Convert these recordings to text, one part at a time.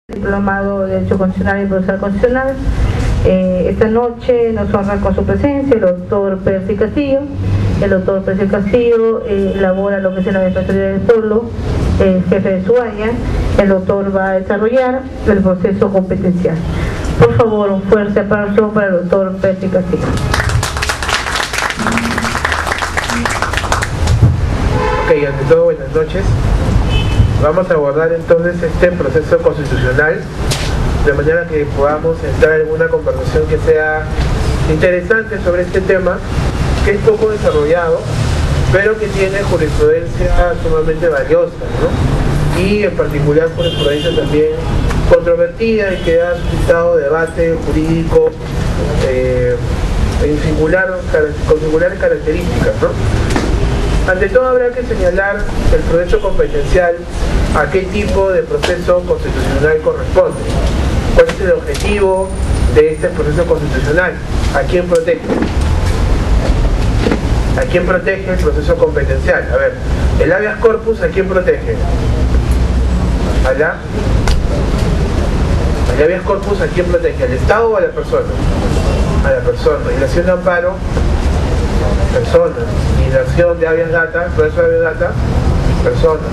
Diplomado de Derecho Constitucional y Procesal Constitucional. Esta noche nos honra con su presencia el doctor Percy Castillo. El doctor Percy Castillo elabora lo que es la Defensoría del Pueblo, jefe de su área. El doctor va a desarrollar el proceso competencial. Por favor, un fuerte aplauso para el doctor Percy Castillo. Ok, ante todo, buenas noches. Vamos a abordar entonces este proceso constitucional de manera que podamos entrar en una conversación que sea interesante sobre este tema, que es poco desarrollado, pero que tiene jurisprudencia sumamente valiosa, ¿no? Y en particular jurisprudencia también controvertida y que ha suscitado debate jurídico con singulares características, ¿no? Ante todo habrá que señalar el proceso competencial, a qué tipo de proceso constitucional corresponde, cuál es el objetivo de este proceso constitucional, a quién protege. ¿A quién protege el proceso competencial? A ver, el habeas corpus, ¿a quién protege? ¿El habeas corpus, ¿a quién protege? ¿Al Estado o a la persona? A la persona. ¿Y la acción de amparo? Personas. Y la acción de habeas data, proceso de habeas data, personas.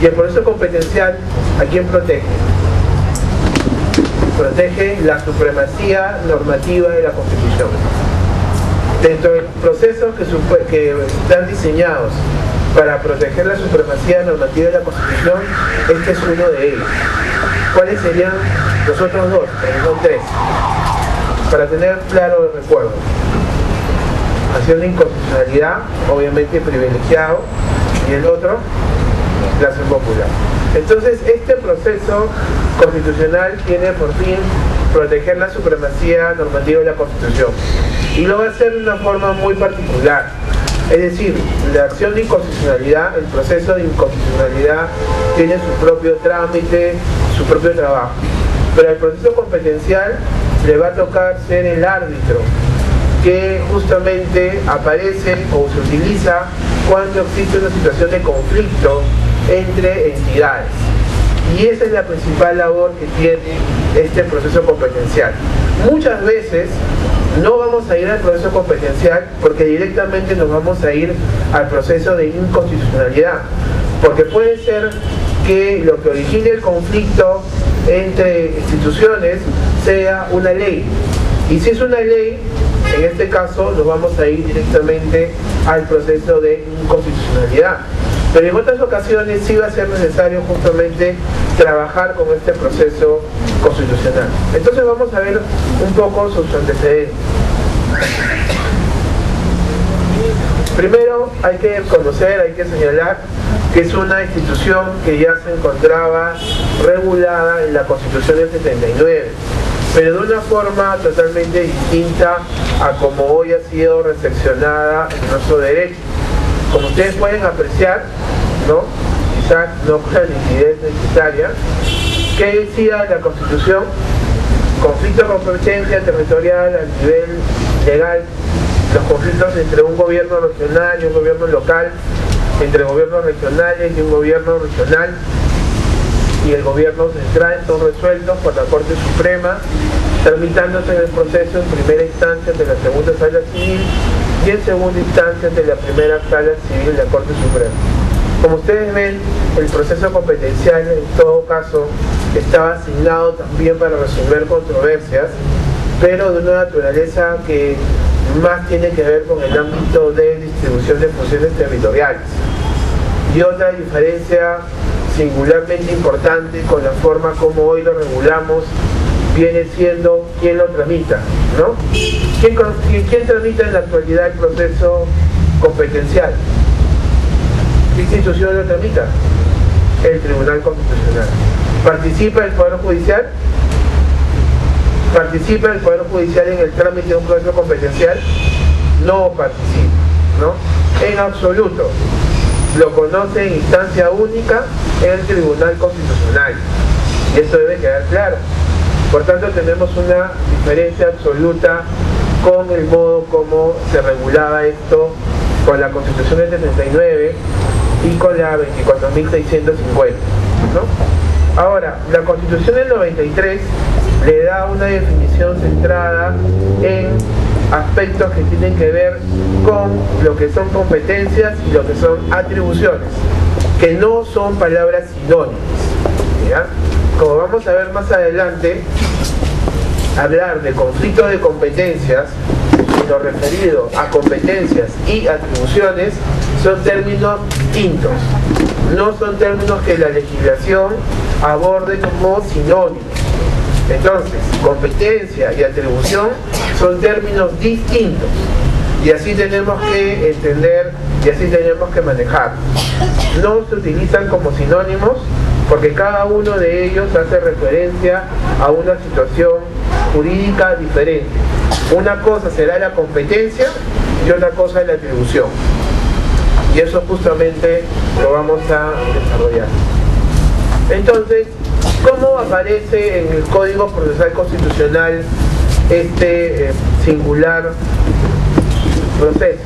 Y el proceso competencial, ¿a quién protege? Protege la supremacía normativa de la Constitución. Dentro de los procesos que están diseñados para proteger la supremacía normativa de la Constitución, este es uno de ellos. ¿Cuáles serían los otros dos? Son tres. Para tener claro el recuerdo. Acción de inconstitucionalidad, obviamente privilegiado, y el otro, la acción popular. Entonces, este proceso constitucional tiene por fin proteger la supremacía normativa de la Constitución. Y lo va a hacer de una forma muy particular. Es decir, la acción de inconstitucionalidad, el proceso de inconstitucionalidad, tiene su propio trámite, su propio trabajo. Pero el proceso competencial le va a tocar ser el árbitro que justamente aparece o se utiliza cuando existe una situación de conflicto entre entidades. Y esa es la principal labor que tiene este proceso competencial. Muchas veces no vamos a ir al proceso competencial porque directamente nos vamos a ir al proceso de inconstitucionalidad. Porque puede ser que lo que origine el conflicto entre instituciones sea una ley. Y si es una ley, en este caso nos vamos a ir directamente al proceso de inconstitucionalidad. Pero en otras ocasiones sí va a ser necesario justamente trabajar con este proceso constitucional. Entonces vamos a ver un poco sus antecedentes. Primero hay que conocer, hay que señalar que es una institución que ya se encontraba regulada en la Constitución del 79. Pero de una forma totalmente distinta a como hoy ha sido recepcionada en nuestro derecho. Como ustedes pueden apreciar, ¿no? Quizás no con la nitidez necesaria, ¿qué decía la Constitución? Conflicto de competencia territorial a nivel legal, los conflictos entre un gobierno regional y un gobierno local, entre gobiernos regionales y un gobierno regional, y el gobierno central son resueltos por la Corte Suprema, tramitándose en el proceso en primera instancia ante la segunda sala civil y en segunda instancia ante la primera sala civil de la Corte Suprema. Como ustedes ven, el proceso competencial en todo caso estaba asignado también para resolver controversias, pero de una naturaleza que más tiene que ver con el ámbito de distribución de funciones territoriales. Y otra diferencia singularmente importante con la forma como hoy lo regulamos viene siendo quién lo tramita, ¿no? ¿Quién tramita en la actualidad el proceso competencial? ¿Qué institución lo tramita? El Tribunal Constitucional. ¿Participa el Poder Judicial? ¿Participa el Poder Judicial en el trámite de un proceso competencial? No participa, ¿no? En absoluto. Lo conoce en instancia única el Tribunal Constitucional. Y esto debe quedar claro. Por tanto, tenemos una diferencia absoluta con el modo como se regulaba esto con la Constitución del 79 y con la 24.650, ¿no? Ahora, la Constitución del 93 le da una definición centrada en aspectos que tienen que ver con lo que son competencias y lo que son atribuciones, que no son palabras sinónimas, ¿ya? Como vamos a ver más adelante, hablar de conflicto de competencias en lo referido a competencias y atribuciones son términos distintos, no son términos que la legislación aborde como sinónimos. Entonces, competencia y atribución son términos distintos y así tenemos que entender y así tenemos que manejar. No se utilizan como sinónimos porque cada uno de ellos hace referencia a una situación jurídica diferente. Una cosa será la competencia y otra cosa es la atribución. Y eso justamente lo vamos a desarrollar. Entonces, ¿cómo aparece en el Código Procesal Constitucional este singular proceso?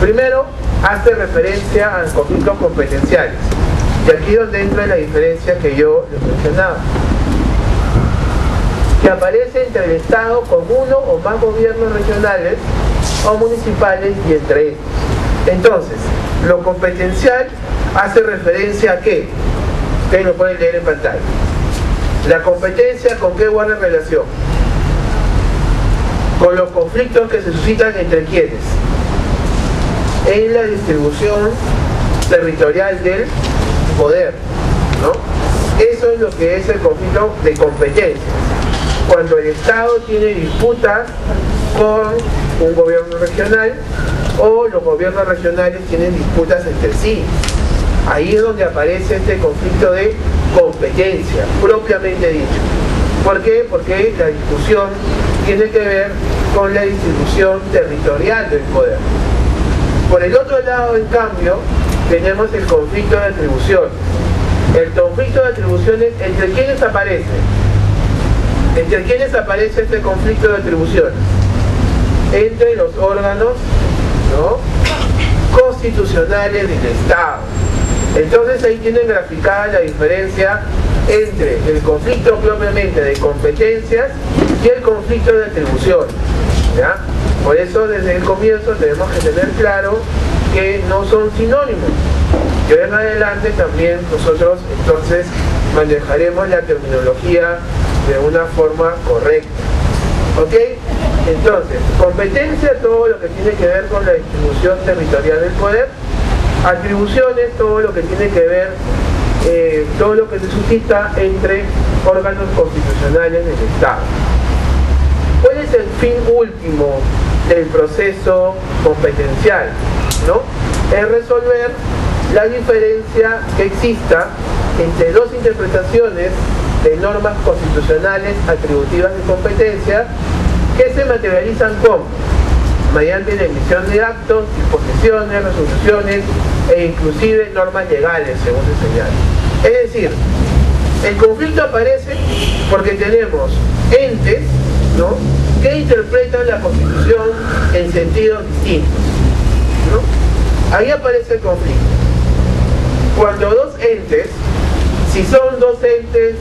Primero, hace referencia a los conflictos competenciales. Y aquí es donde entra la diferencia que yo les mencionaba, que aparece entre el Estado con uno o más gobiernos regionales o municipales y entre estos. Entonces, lo competencial hace referencia a ¿qué? Ustedes lo pueden leer en pantalla. La competencia, ¿con qué guarda relación? Con los conflictos que se suscitan entre quienes, en la distribución territorial del poder, ¿no? Eso es lo que es el conflicto de competencias. Cuando el Estado tiene disputas con un gobierno regional o los gobiernos regionales tienen disputas entre sí. Ahí es donde aparece este conflicto de competencia, propiamente dicho. ¿Por qué? Porque la discusión tiene que ver con la distribución territorial del poder. Por el otro lado, en cambio, tenemos el conflicto de atribuciones. El conflicto de atribuciones, ¿entre quiénes aparece? ¿Entre quiénes aparece este conflicto de atribuciones? Entre los órganos, ¿no?, constitucionales del Estado. Entonces ahí tienen graficada la diferencia entre el conflicto propiamente de competencias y el conflicto de atribuciones, ¿ya? Por eso desde el comienzo tenemos que tener claro que no son sinónimos. Y en adelante también nosotros entonces manejaremos la terminología de una forma correcta. ¿Ok? Entonces, competencia, todo lo que tiene que ver con la distribución territorial del poder. Atribuciones, todo lo que tiene que ver, todo lo que se suscita entre órganos constitucionales del Estado. ¿Cuál es el fin último del proceso competencial? ¿No? Es resolver la diferencia que exista entre dos interpretaciones de normas constitucionales atributivas de competencia que se materializan como mediante la emisión de actos, disposiciones, resoluciones e inclusive normas legales, según se señala. Es decir, el conflicto aparece porque tenemos entes, ¿no?, que interpretan la Constitución en sentidos distintos, ¿no? Ahí aparece el conflicto. Cuando dos entes, si son dos entes,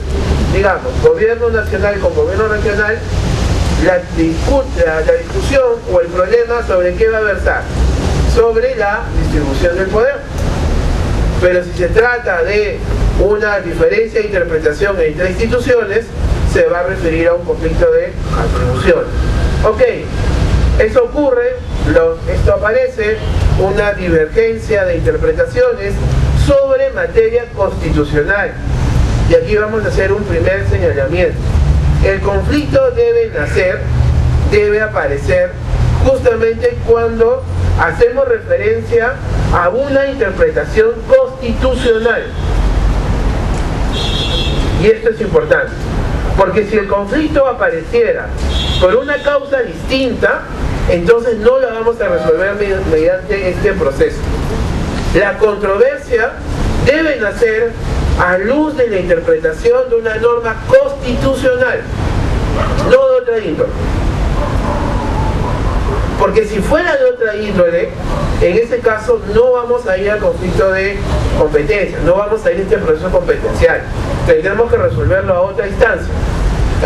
digamos, gobierno nacional con gobierno regional, la discusión o el problema sobre qué va a versar, sobre la distribución del poder. Pero si se trata de una diferencia de interpretación entre instituciones, se va a referir a un conflicto de atribución. Ok, eso ocurre, esto aparece, una divergencia de interpretaciones sobre materia constitucional. Y aquí vamos a hacer un primer señalamiento. El conflicto debe aparecer justamente cuando hacemos referencia a una interpretación constitucional. Y esto es importante, porque si el conflicto apareciera por una causa distinta, entonces no la vamos a resolver mediante este proceso. La controversia debe nacer a luz de la interpretación de una norma constitucional, no de otra índole. Porque si fuera de otra índole, en ese caso no vamos a ir al conflicto de competencia, no vamos a ir a este proceso competencial, tendremos que resolverlo a otra instancia.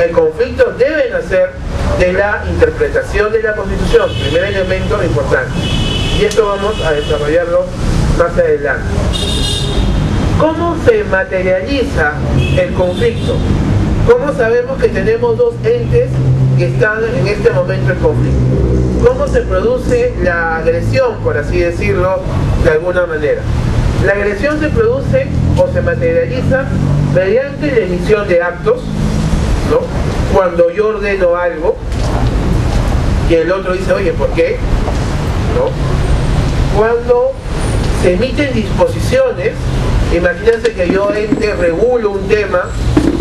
El conflicto debe nacer de la interpretación de la Constitución, primer elemento importante, y esto vamos a desarrollarlo más adelante. ¿Cómo se materializa el conflicto? ¿Cómo sabemos que tenemos dos entes que están en este momento en conflicto? ¿Cómo se produce la agresión, por así decirlo, de alguna manera? La agresión se produce o se materializa mediante la emisión de actos, ¿no? Cuando yo ordeno algo y el otro dice, oye, ¿por qué? ¿No? Cuando se emiten disposiciones, imagínense que yo regulo un tema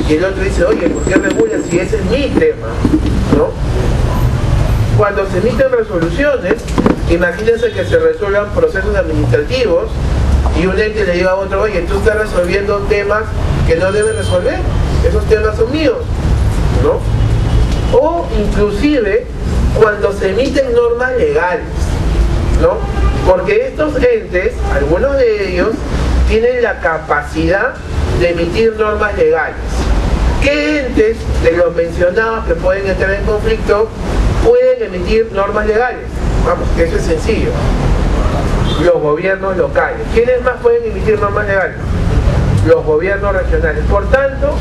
y el otro dice, oye, ¿por qué regula si ese es mi tema? ¿No? Cuando se emiten resoluciones, imagínense que se resuelvan procesos administrativos y un ente le diga a otro, oye, tú estás resolviendo temas que no debes resolver, esos temas son míos, ¿no? O inclusive cuando se emiten normas legales, ¿no? Porque estos entes, algunos de ellos, tienen la capacidad de emitir normas legales. ¿Qué entes de los mencionados que pueden entrar en conflicto pueden emitir normas legales? Vamos, que eso es sencillo. Los gobiernos locales. ¿Quiénes más pueden emitir normas legales? Los gobiernos regionales. Por tanto,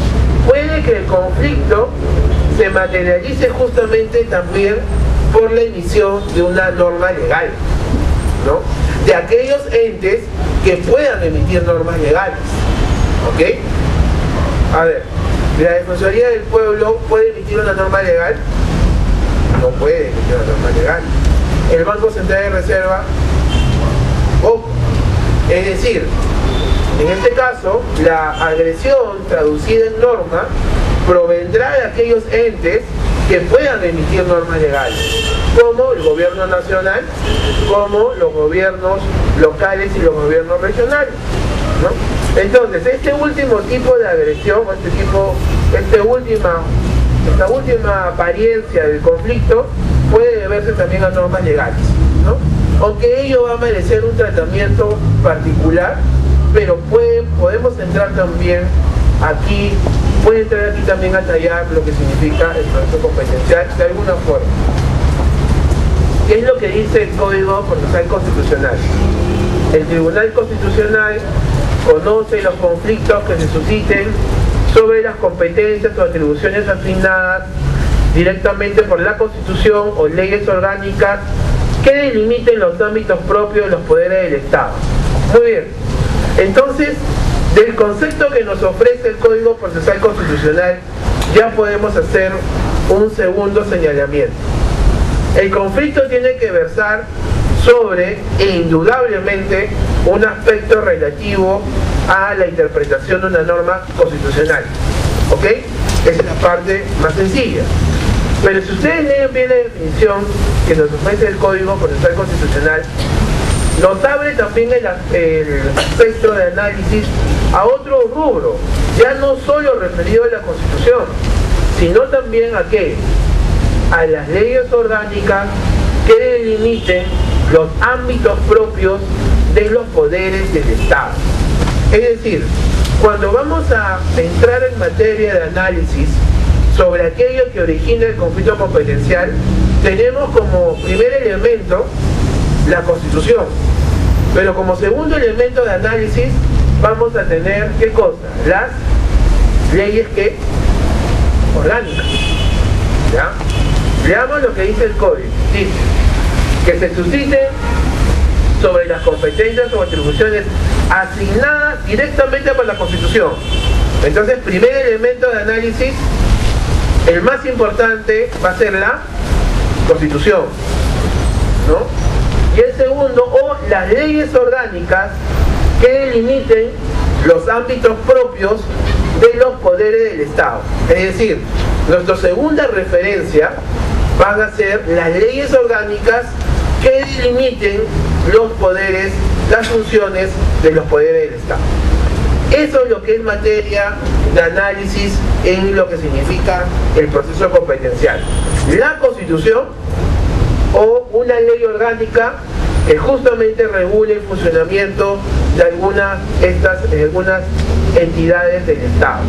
puede que el conflicto se materialice justamente también por la emisión de una norma legal, ¿no? De aquellos entes que puedan emitir normas legales, ¿ok? A ver, ¿la Defensoría del Pueblo puede emitir una norma legal? No puede emitir una norma legal. El Banco Central de Reserva, ojo. Es decir, en este caso, la agresión traducida en norma provendrá de aquellos entes que puedan emitir normas legales, como el gobierno nacional, como los gobiernos locales y los gobiernos regionales, ¿no? Entonces, este último tipo de agresión, esta última apariencia del conflicto puede deberse también a normas legales, ¿no? Aunque ello va a merecer un tratamiento particular, pero podemos entrar también aquí, puede entrar aquí también a tallar lo que significa el proceso competencial de alguna forma. ¿Qué es lo que dice el Código Procesal Constitucional? El Tribunal Constitucional conoce los conflictos que se susciten sobre las competencias o atribuciones asignadas directamente por la Constitución o leyes orgánicas que delimiten los ámbitos propios de los poderes del Estado. Muy bien, entonces, del concepto que nos ofrece el Código Procesal Constitucional, ya podemos hacer un segundo señalamiento. El conflicto tiene que versar sobre, indudablemente, un aspecto relativo a la interpretación de una norma constitucional, ¿ok? Esa es la parte más sencilla. Pero si ustedes leen bien la definición que nos ofrece el Código Procesal Constitucional, nos abre también el aspecto de análisis a otro rubro, ya no solo referido a la Constitución, sino también a ¿qué? A las leyes orgánicas que delimiten los ámbitos propios de los poderes del Estado. Es decir, cuando vamos a entrar en materia de análisis sobre aquello que origina el conflicto competencial, tenemos como primer elemento la Constitución, pero como segundo elemento de análisis vamos a tener, ¿qué cosa? Las leyes que orgánicas, ¿ya? Veamos lo que dice el Código. Dice que se susciten sobre las competencias o atribuciones asignadas directamente por la Constitución. Entonces, primer elemento de análisis, el más importante va a ser la Constitución, ¿no? Y el segundo, o las leyes orgánicas que delimiten los ámbitos propios de los poderes del Estado. Es decir, nuestra segunda referencia van a ser las leyes orgánicas que delimiten los poderes, las funciones de los poderes del Estado. Eso es lo que es materia de análisis en lo que significa el proceso competencial. La Constitución o una ley orgánica que justamente regule el funcionamiento de algunas entidades del Estado.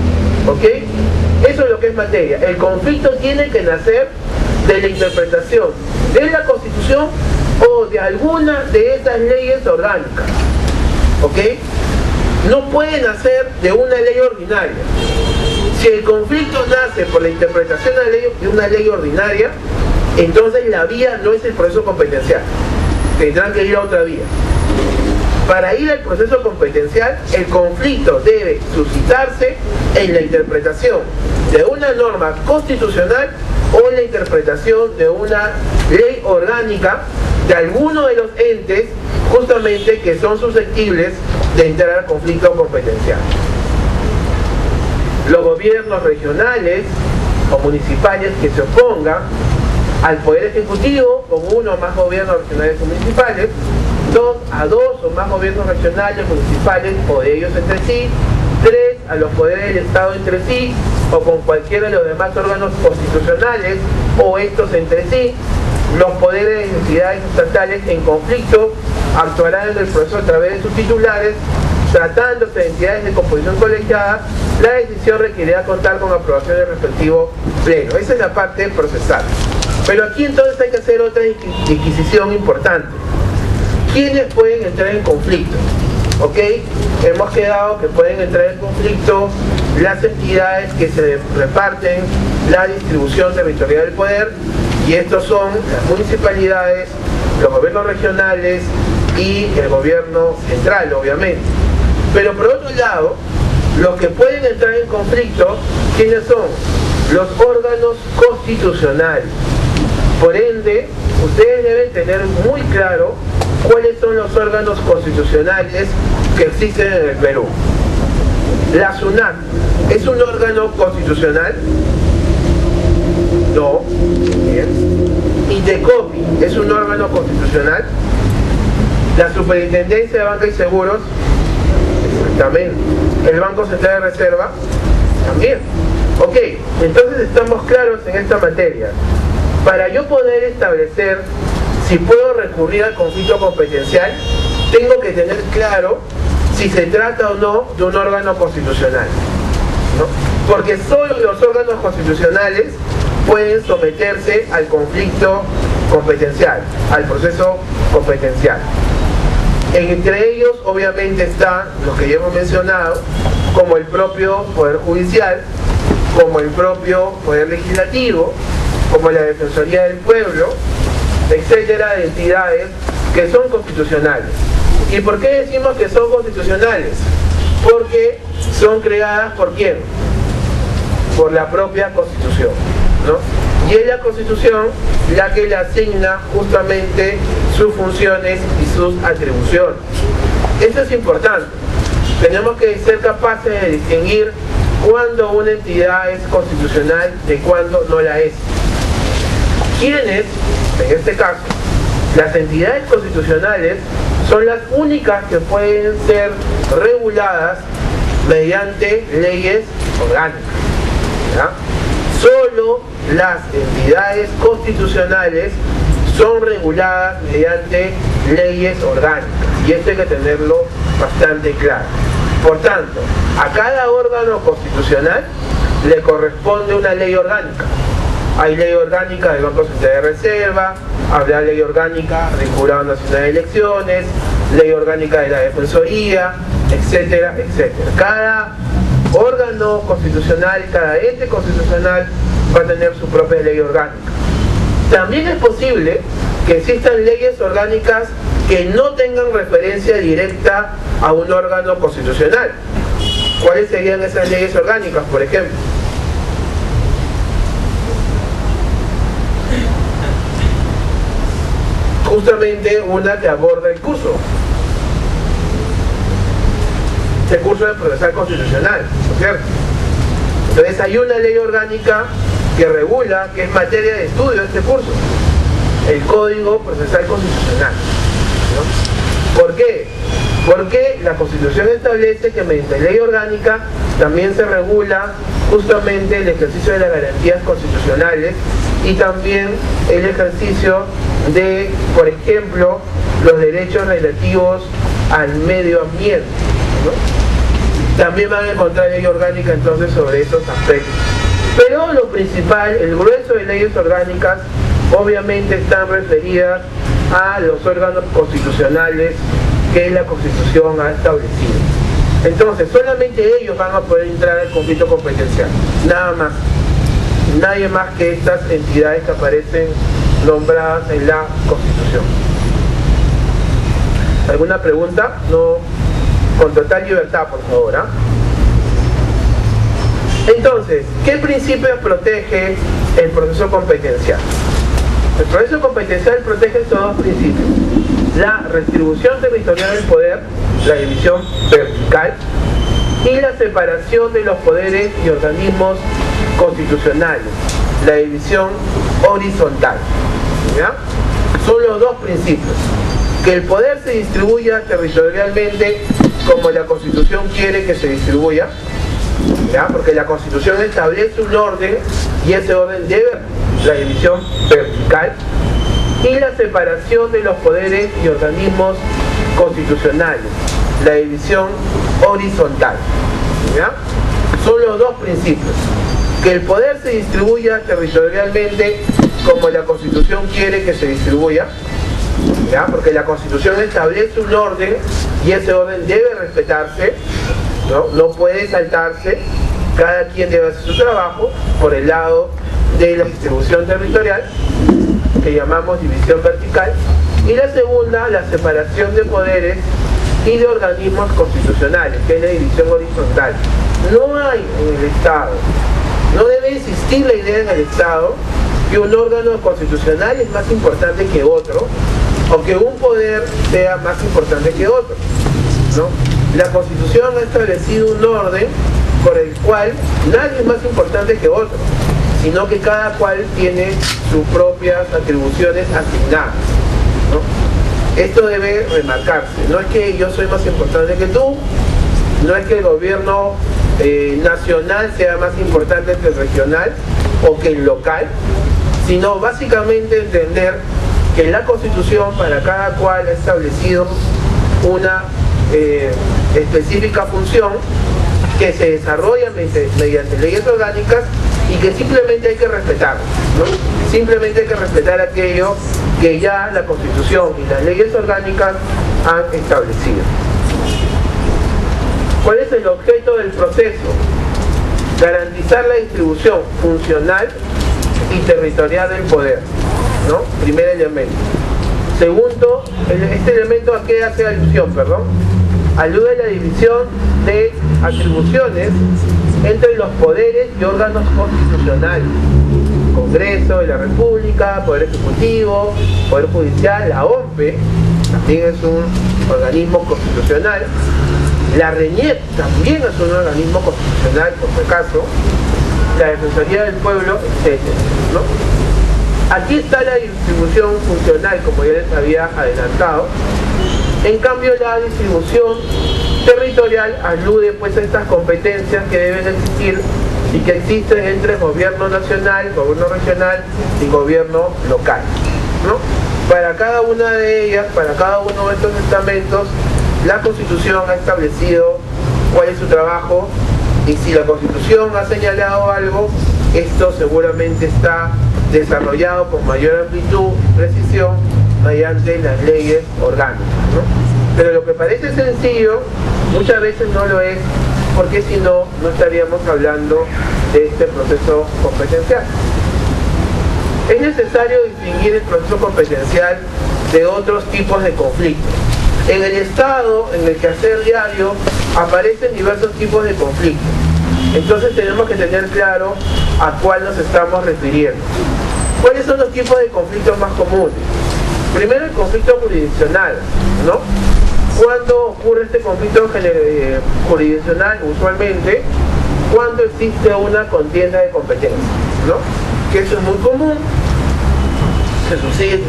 ¿Ok? Eso es lo que es materia. El conflicto tiene que nacer de la interpretación de la Constitución o de alguna de estas leyes orgánicas. ¿Ok? No puede nacer de una ley ordinaria. Si el conflicto nace por la interpretación de una ley ordinaria, entonces la vía no es el proceso competencial. Tendrán que ir a otra vía. Para ir al proceso competencial, el conflicto debe suscitarse en la interpretación de una norma constitucional o en la interpretación de una ley orgánica de alguno de los entes justamente que son susceptibles de entrar al conflicto competencial. Los gobiernos regionales o municipales que se opongan al Poder Ejecutivo, con uno o más gobiernos regionales o municipales, a dos o más gobiernos regionales, municipales o de ellos entre sí, 3 a los poderes del Estado entre sí o con cualquiera de los demás órganos constitucionales o estos entre sí, los poderes de entidades estatales en conflicto actuarán en el proceso a través de sus titulares. Tratándose de entidades de composición colegiada, la decisión requerirá contar con aprobación del respectivo pleno. Esa es la parte procesal. Pero aquí entonces hay que hacer otra disquisición importante. ¿Quiénes pueden entrar en conflicto? ¿Ok? Hemos quedado que pueden entrar en conflicto las entidades que se reparten la distribución territorial del poder, y estos son las municipalidades, los gobiernos regionales y el gobierno central, obviamente. Pero por otro lado, los que pueden entrar en conflicto, ¿quiénes son? Los órganos constitucionales. Por ende, ustedes deben tener muy claro cuáles son los órganos constitucionales que existen en el Perú. La SUNAT, ¿es un órgano constitucional? No. Bien. INDECOPI, ¿es un órgano constitucional? La Superintendencia de Banca y Seguros, exactamente. El Banco Central de Reserva, también. Ok, entonces estamos claros en esta materia. Para yo poder establecer si puedo recurrir al conflicto competencial, tengo que tener claro si se trata o no de un órgano constitucional, ¿no? Porque solo los órganos constitucionales pueden someterse al conflicto competencial, al proceso competencial. Entre ellos obviamente están los que ya hemos mencionado, como el propio Poder Judicial, como el propio Poder Legislativo, como la Defensoría del Pueblo, etcétera, de entidades que son constitucionales. ¿Y por qué decimos que son constitucionales? Porque son creadas ¿por quién? Por la propia Constitución, ¿no? Y es la Constitución la que le asigna justamente sus funciones y sus atribuciones. Esto es importante. Tenemos que ser capaces de distinguir cuándo una entidad es constitucional de cuándo no la es. ¿Quiénes? En este caso, las entidades constitucionales son las únicas que pueden ser reguladas mediante leyes orgánicas, ¿ya? Solo las entidades constitucionales son reguladas mediante leyes orgánicas, y esto hay que tenerlo bastante claro. Por tanto, a cada órgano constitucional le corresponde una ley orgánica. Hay ley orgánica del Banco Central de Reserva, habrá ley orgánica del Jurado Nacional de Elecciones, ley orgánica de la Defensoría, etcétera, etcétera. Cada órgano constitucional, cada ente constitucional va a tener su propia ley orgánica. También es posible que existan leyes orgánicas que no tengan referencia directa a un órgano constitucional. ¿Cuáles serían esas leyes orgánicas, por ejemplo? Justamente una que aborda el curso de procesal constitucional, ¿no es cierto? Entonces hay una ley orgánica que regula, que es materia de estudio de este curso, el Código Procesal Constitucional, ¿no? ¿Por qué? Porque la Constitución establece que mediante ley orgánica también se regula justamente el ejercicio de las garantías constitucionales y también el ejercicio de, por ejemplo, los derechos relativos al medio ambiente, ¿no? También van a encontrar ley orgánica entonces sobre esos aspectos. Pero lo principal, el grueso de leyes orgánicas, obviamente están referidas a los órganos constitucionales que la Constitución ha establecido. Entonces, solamente ellos van a poder entrar al conflicto competencial, nada más. Nadie más que estas entidades que aparecen nombradas en la Constitución. ¿Alguna pregunta? No, con total libertad, por favor, ¿ah? Entonces, ¿qué principios protege el proceso competencial? El proceso competencial protege estos dos principios: la redistribución territorial del poder, la división vertical, y la separación de los poderes y organismos constitucionales, la división horizontal. ¿Ya? Son los dos principios: que el poder se distribuya territorialmente como la Constitución quiere que se distribuya, ¿ya? Porque la Constitución establece un orden y ese orden debe, la división vertical, y la separación de los poderes y organismos constitucionales, la división horizontal. ¿Ya? Son los dos principios: que el poder se distribuya territorialmente como la Constitución quiere que se distribuya, ¿ya? Porque la Constitución establece un orden y ese orden debe respetarse, no puede saltarse. Cada quien debe hacer su trabajo por el lado de la distribución territorial, que llamamos división vertical, y la segunda, la separación de poderes y de organismos constitucionales, que es la división horizontal. No hay en el Estado, no debe existir la idea en el Estado que un órgano constitucional es más importante que otro, o que un poder sea más importante que otro, ¿no? La Constitución ha establecido un orden por el cual nadie es más importante que otro, sino que cada cual tiene sus propias atribuciones asignadas, ¿no? Esto debe remarcarse. No es que yo soy más importante que tú, no es que el gobierno nacional sea más importante que el regional o que el local, sino básicamente entender que la Constitución para cada cual ha establecido una específica función que se desarrolla mediante leyes orgánicas y que simplemente hay que respetar, ¿no? Simplemente hay que respetar aquello que ya la Constitución y las leyes orgánicas han establecido. ¿Cuál es el objeto del proceso? Garantizar la distribución funcional y territorial del poder, ¿no? Primer elemento. Segundo, este elemento ¿a qué hace alusión? Alude a la división de atribuciones entre los poderes y órganos constitucionales: Congreso de la República, Poder Ejecutivo, Poder Judicial, la OMPE también es un organismo constitucional, la RENIEC también es un organismo constitucional, por si acaso, la Defensoría del Pueblo, etc., ¿no? Aquí está la distribución funcional, como ya les había adelantado. En cambio, la distribución territorial alude pues a estas competencias que deben existir y que existen entre gobierno nacional, gobierno regional y gobierno local, ¿no? Para cada una de ellas, para cada uno de estos estamentos, la Constitución ha establecido cuál es su trabajo, y si la Constitución ha señalado algo, esto seguramente está desarrollado con mayor amplitud y precisión mediante las leyes orgánicas, ¿no? Pero lo que parece sencillo muchas veces no lo es, porque si no, no estaríamos hablando de este proceso competencial. Es necesario distinguir el proceso competencial de otros tipos de conflictos. En el Estado, en el quehacer diario, aparecen diversos tipos de conflictos. Entonces tenemos que tener claro a cuál nos estamos refiriendo. ¿Cuáles son los tipos de conflictos más comunes? Primero, el conflicto jurisdiccional, ¿no? ¿Cuándo ocurre este conflicto jurisdiccional? Usualmente, cuando existe una contienda de competencia, ¿no? Que eso es muy común,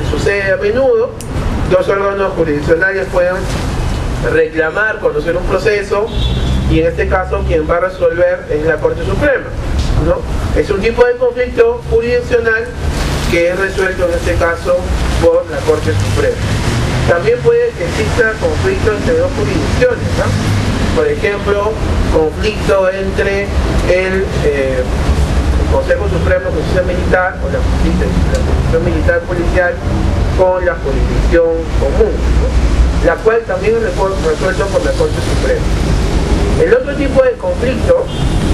sucede a menudo. Dos órganos jurisdiccionales pueden reclamar, conocer un proceso, y en este caso quien va a resolver es la Corte Suprema, ¿no? Es un tipo de conflicto jurisdiccional que es resuelto en este caso por la Corte Suprema. También puede que exista conflicto entre dos jurisdicciones, ¿no? Por ejemplo, conflicto entre el Consejo Supremo de Justicia Militar o la jurisdicción militar policial con la jurisdicción común, ¿no? La cual también es resuelto por la Corte Suprema. El otro tipo de conflicto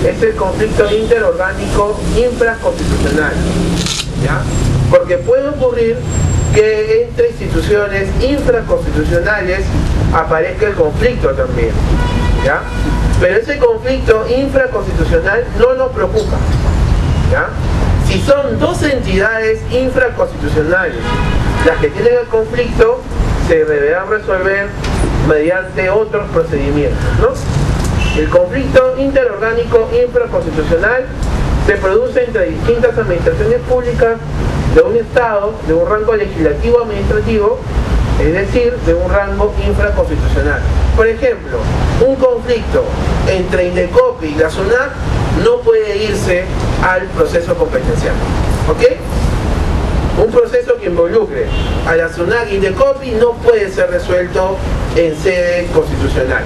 es el conflicto interorgánico infraconstitucional, ¿ya? Porque puede ocurrir que entre instituciones infraconstitucionales aparezca el conflicto también, ¿ya? Pero ese conflicto infraconstitucional no nos preocupa, ¿ya? Si son dos entidades infraconstitucionales las que tienen el conflicto, se deberán resolver mediante otros procedimientos, ¿no? El conflicto interorgánico infraconstitucional se produce entre distintas administraciones públicas de un Estado, de un rango legislativo administrativo, es decir, de un rango infraconstitucional. Por ejemplo, un conflicto entre Indecopi y la SUNAT no puede irse al proceso competencial, ¿ok? Un proceso que involucre a la SUNAT y Indecopi no puede ser resuelto en sede constitucional.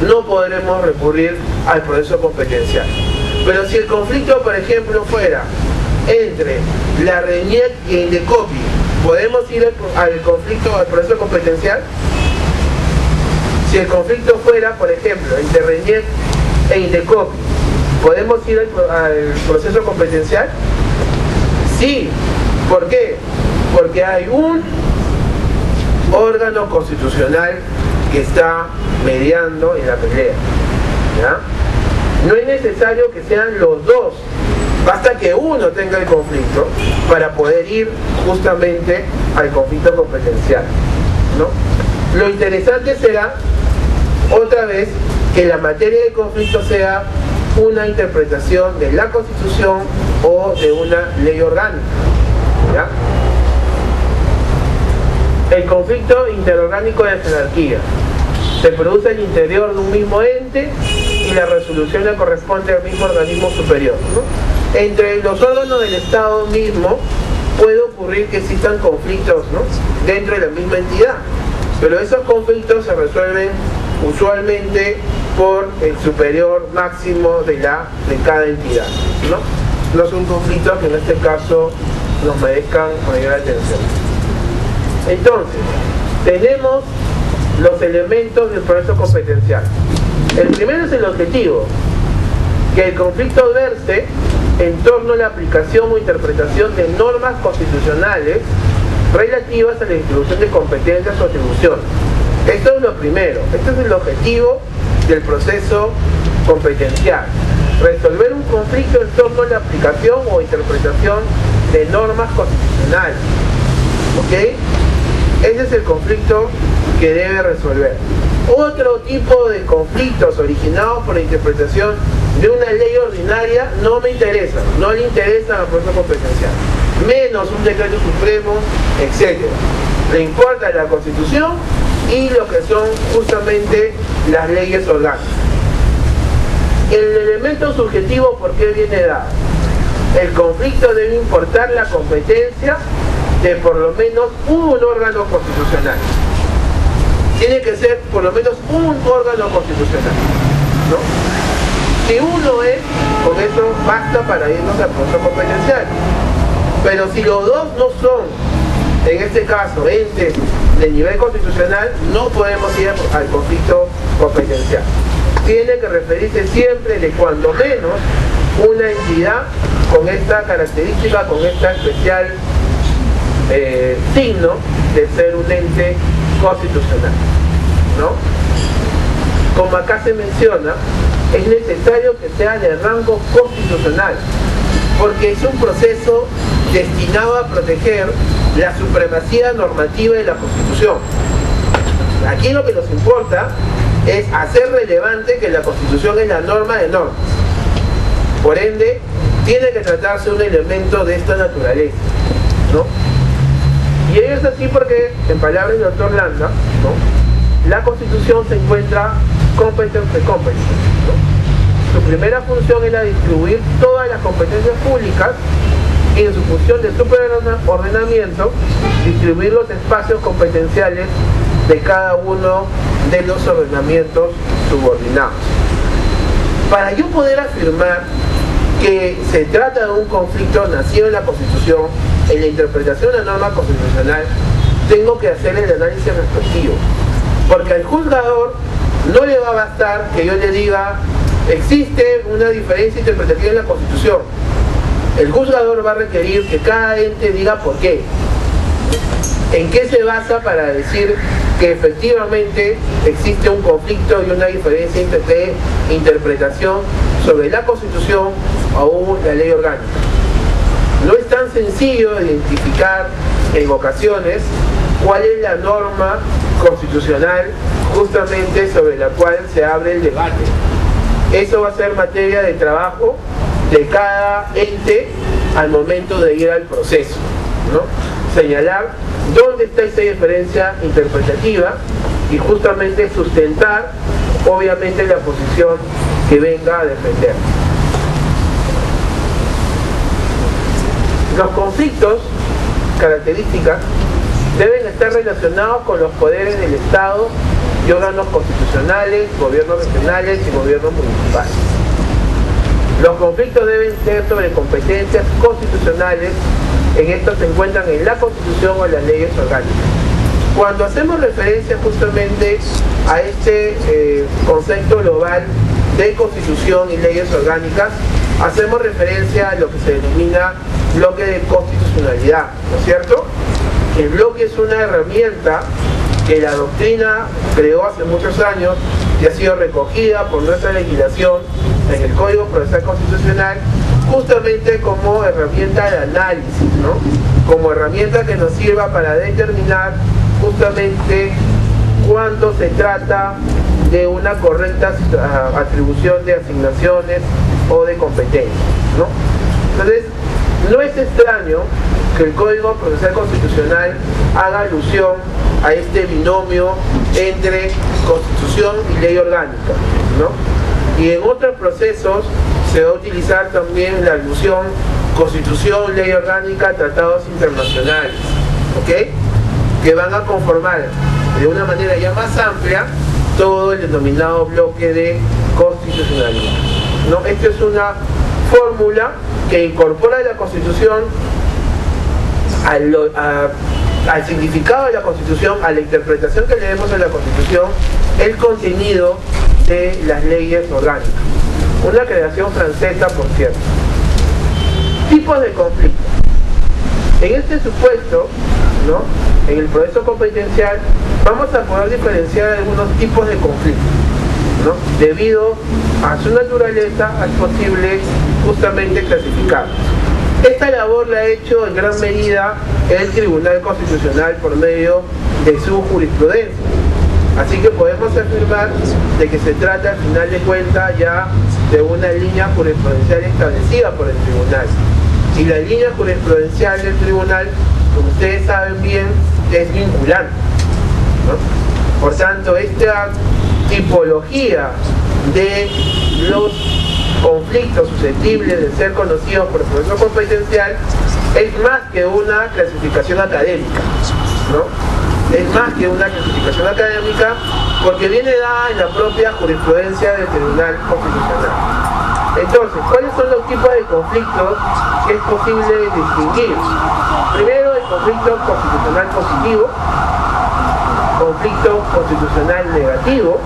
No podremos recurrir al proceso competencial. Pero si el conflicto, por ejemplo, fuera entre la RENIEC y Indecopi, ¿podemos ir al conflicto, al proceso competencial? Si el conflicto fuera, por ejemplo, entre RENIEC e Indecopi, ¿podemos ir al proceso competencial? Sí. ¿Por qué? Porque hay un órgano constitucional que está mediando en la pelea, ¿ya? No es necesario que sean los dos, basta que uno tenga el conflicto para poder ir justamente al conflicto competencial, ¿no? Lo interesante será, otra vez, que la materia del conflicto sea una interpretación de la Constitución o de una ley orgánica, ¿ya? El conflicto interorgánico de jerarquía se produce al interior de un mismo ente y la resolución le corresponde al mismo organismo superior, ¿no? Entre los órganos del Estado mismo puede ocurrir que existan conflictos, ¿no?, dentro de la misma entidad, pero esos conflictos se resuelven usualmente por el superior máximo de cada entidad, ¿no? No son conflictos que en este caso nos merezcan mayor atención. Entonces, tenemos los elementos del proceso competencial. El primero es el objetivo, que el conflicto verse en torno a la aplicación o interpretación de normas constitucionales relativas a la distribución de competencias o atribuciones. Esto es lo primero, este es el objetivo del proceso competencial: resolver un conflicto en torno a la aplicación o interpretación de normas constitucionales, ¿ok? Ese es el conflicto que debe resolver. Otro tipo de conflictos originados por la interpretación de una ley ordinaria no me interesa, no le interesa al proceso competencial, menos un decreto supremo, etc. Le importa la Constitución y lo que son justamente las leyes orgánicas. El elemento subjetivo, ¿por qué viene dado? El conflicto debe importar la competencia de por lo menos un órgano constitucional. Tiene que ser por lo menos un órgano constitucional, ¿no? Si uno es, con eso basta para irnos al proceso competencial. Pero si los dos no son, en este caso, entes de nivel constitucional, no podemos ir al conflicto competencial. Tiene que referirse siempre de cuando menos una entidad con esta característica, con esta especial signo de ser un ente constitucional, ¿no? Como acá se menciona, es necesario que sea de rango constitucional, porque es un proceso destinado a proteger la supremacía normativa de la Constitución. Aquí lo que nos importa es hacer relevante que la Constitución es la norma de normas. Por ende, tiene que tratarse de un elemento de esta naturaleza, ¿no? Y ello es así porque, en palabras del doctor Landa, ¿no?, la Constitución se encuentra competence, ¿no? Su primera función es la de distribuir todas las competencias públicas y en su función de superordenamiento, distribuir los espacios competenciales de cada uno de los ordenamientos subordinados. Para yo poder afirmar que se trata de un conflicto nacido en la Constitución, en la interpretación de la norma constitucional, tengo que hacer el análisis respectivo, porque al juzgador no le va a bastar que yo le diga existe una diferencia interpretativa en la Constitución. El juzgador va a requerir que cada ente diga por qué, en qué se basa para decir que efectivamente existe un conflicto y una diferencia de interpretación sobre la Constitución o la ley orgánica. No es tan sencillo identificar en ocasiones cuál es la norma constitucional justamente sobre la cual se abre el debate. Eso va a ser materia de trabajo de cada ente al momento de ir al proceso, ¿no? Señalar dónde está esa diferencia interpretativa y justamente sustentar obviamente la posición que venga a defender. Los conflictos, características, deben estar relacionados con los poderes del Estado y órganos constitucionales, gobiernos regionales y gobiernos municipales. Los conflictos deben ser sobre competencias constitucionales. En esto se encuentran en la Constitución o en las leyes orgánicas. Cuando hacemos referencia justamente a este concepto global de Constitución y leyes orgánicas, hacemos referencia a lo que se denomina bloque de constitucionalidad, ¿no es cierto? El bloque es una herramienta que la doctrina creó hace muchos años y ha sido recogida por nuestra legislación en el Código Procesal Constitucional justamente como herramienta de análisis, ¿no? Como herramienta que nos sirva para determinar justamente cuándo se trata de una correcta atribución de asignaciones o de competencias, ¿no? Entonces, no es extraño que el Código Procesal Constitucional haga alusión a este binomio entre Constitución y ley orgánica, ¿no? Y en otros procesos se va a utilizar también la alusión Constitución, ley orgánica, tratados internacionales, ¿ok? Que van a conformar de una manera ya más amplia todo el denominado bloque de constitucionalidad, ¿no? Esta es una fórmula que incorpora de la Constitución al significado de la Constitución, a la interpretación que le demos a la Constitución, el contenido de las leyes orgánicas. Una creación francesa, por cierto. Tipos de conflicto. En este supuesto, ¿no?, en el proceso competencial, vamos a poder diferenciar algunos tipos de conflictos, ¿no? Debido a su naturaleza, es posible justamente clasificarlos. Esta labor la ha hecho en gran medida el Tribunal Constitucional por medio de su jurisprudencia. Así que podemos afirmar de que se trata al final de cuentas ya de una línea jurisprudencial establecida por el Tribunal. Y la línea jurisprudencial del Tribunal, como ustedes saben bien, es vinculante, ¿no? Por tanto, esta tipología de los conflictos susceptibles de ser conocidos por el proceso competencial es más que una clasificación académica, ¿no? Es más que una clasificación académica porque viene dada en la propia jurisprudencia del Tribunal Constitucional. Entonces, ¿cuáles son los tipos de conflictos que es posible distinguir? Primero, el conflicto constitucional positivo, conflicto constitucional negativo,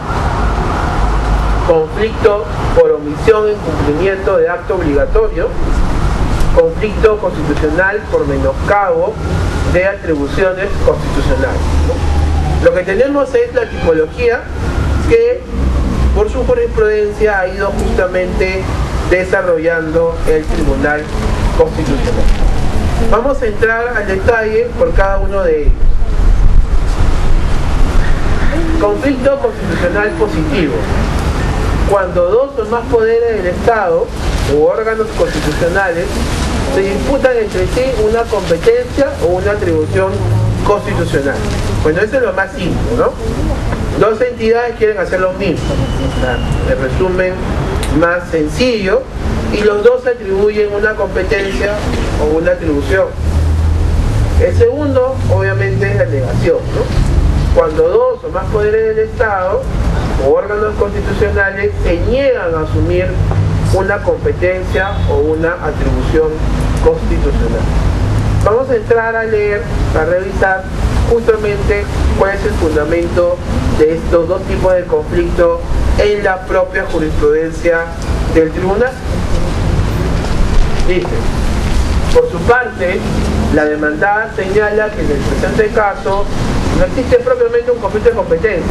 conflicto por omisión en cumplimiento de acto obligatorio, conflicto constitucional por menoscabo de atribuciones constitucionales, ¿no? Lo que tenemos es la tipología que por su jurisprudencia ha ido justamente desarrollando el Tribunal Constitucional. Vamos a entrar al detalle por cada uno de ellos. Conflicto constitucional positivo. Cuando dos o más poderes del Estado u órganos constitucionales se disputan entre sí una competencia o una atribución constitucional. Bueno, eso es lo más simple, ¿no? Dos entidades quieren hacer lo mismo. El resumen más sencillo, y los dos atribuyen una competencia o una atribución. El segundo, obviamente, es la negación, ¿no? cuando dos o más poderes del Estado o órganos constitucionales se niegan a asumir una competencia o una atribución constitucional. Vamos a entrar a leer, a revisar justamente cuál es el fundamento de estos dos tipos de conflicto en la propia jurisprudencia del tribunal. Dice, por su parte, la demandada señala que en el presente caso no existe propiamente un conflicto de competencia,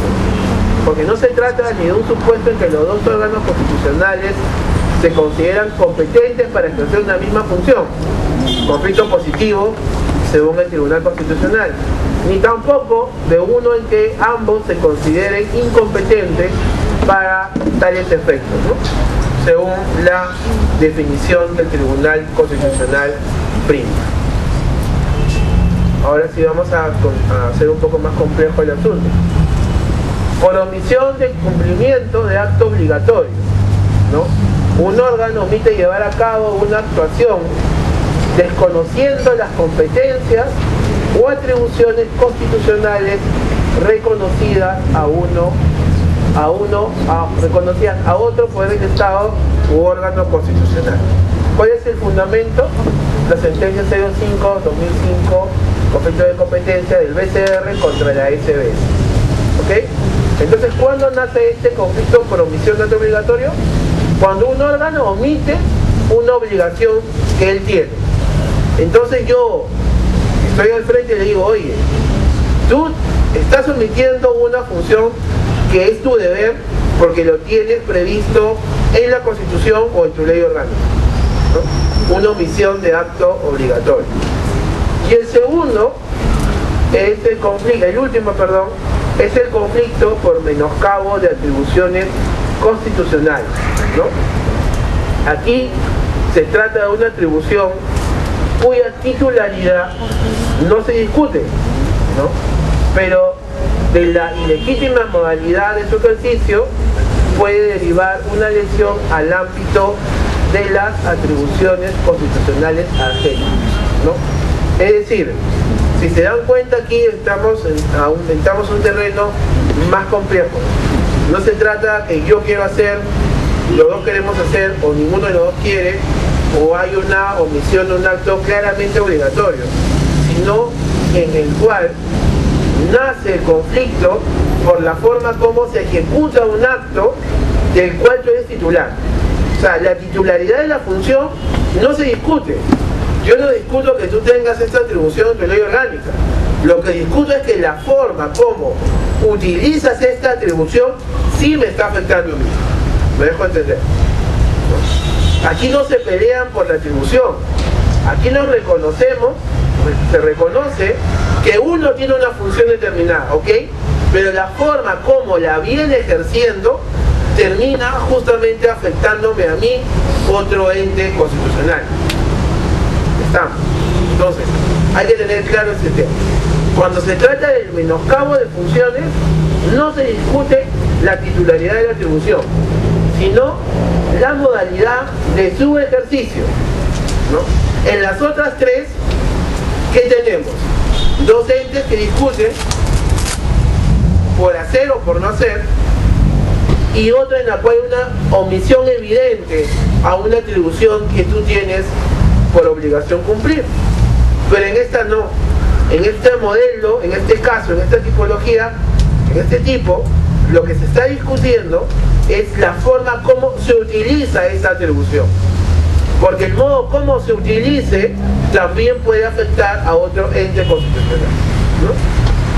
porque no se trata ni de un supuesto en que los dos órganos constitucionales se consideran competentes para ejercer una misma función, conflicto positivo según el Tribunal Constitucional, ni tampoco de uno en que ambos se consideren incompetentes para tales efectos, ¿no? Según la definición del Tribunal Constitucional prima. Ahora sí vamos a hacer un poco más complejo el asunto. Por omisión de cumplimiento de acto obligatorio, ¿no? Un órgano omite llevar a cabo una actuación desconociendo las competencias o atribuciones constitucionales reconocidas reconocidas a otro poder del Estado u órgano constitucional. ¿Cuál es el fundamento? La sentencia 05/2005, conflicto de competencia del BCR contra la SBS. ¿Ok? Entonces, ¿cuándo nace este conflicto por omisión de acto obligatorio? Cuando un órgano omite una obligación que él tiene. Entonces yo estoy al frente y le digo, oye, tú estás omitiendo una función que es tu deber porque lo tienes previsto en la Constitución o en tu ley orgánica, ¿no? Una omisión de acto obligatorio. Y el segundo es el conflicto, el último, perdón, es el conflicto por menoscabo de atribuciones constitucionales, ¿no? Aquí se trata de una atribución cuya titularidad no se discute, ¿no? Pero de la ilegítima modalidad de su ejercicio puede derivar una lesión al ámbito de las atribuciones constitucionales ajenas, ¿no? Es decir, si se dan cuenta, aquí aumentamos un terreno más complejo. No se trata que yo quiero hacer, los dos queremos hacer, o ninguno de los dos quiere, o hay una omisión de un acto claramente obligatorio, sino en el cual nace el conflicto por la forma como se ejecuta un acto del cual tú eres titular. O sea, la titularidad de la función no se discute. Yo no discuto que tú tengas esta atribución en tu ley orgánica. Lo que discuto es que la forma como utilizas esta atribución sí me está afectando a mí. ¿Me dejo entender? Aquí no se pelean por la atribución. Aquí nos reconocemos, se reconoce que uno tiene una función determinada, ¿ok? Pero la forma como la viene ejerciendo termina justamente afectándome a mí, otro ente constitucional. ¿Estamos? Entonces, hay que tener claro este tema. Cuando se trata del menoscabo de funciones, no se discute la titularidad de la atribución, sino la modalidad de su ejercicio, ¿no? En las otras tres, ¿qué tenemos? Dos entes que discuten por hacer o por no hacer, y otra en la cual hay una omisión evidente a una atribución que tú tienes por obligación cumplir. Pero en esta no. En este modelo, en este caso, en esta tipología, en este tipo, lo que se está discutiendo es la forma como se utiliza esta atribución. Porque el modo como se utilice también puede afectar a otro ente constitucional, ¿no?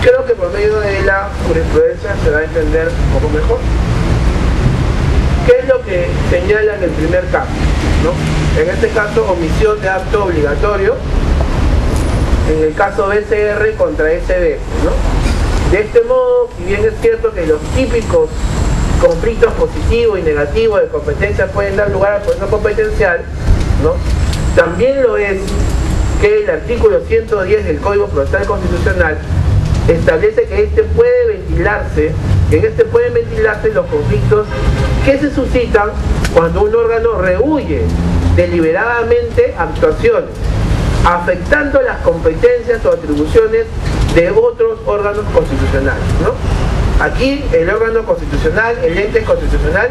Creo que por medio de la jurisprudencia se va a entender un poco mejor. ¿Qué es lo que señala en el primer caso, ¿no? En este caso, omisión de acto obligatorio. En el caso BCR contra SBS, ¿no? De este modo, si bien es cierto que los típicos conflictos positivos y negativos de competencia pueden dar lugar al proceso competencial, ¿no? También lo es que el artículo 110 del Código Procesal Constitucional establece que pueden ventilarse los conflictos que se suscitan cuando un órgano rehúye deliberadamente actuaciones afectando las competencias o atribuciones de otros órganos constitucionales, ¿no? Aquí el órgano constitucional, el ente constitucional,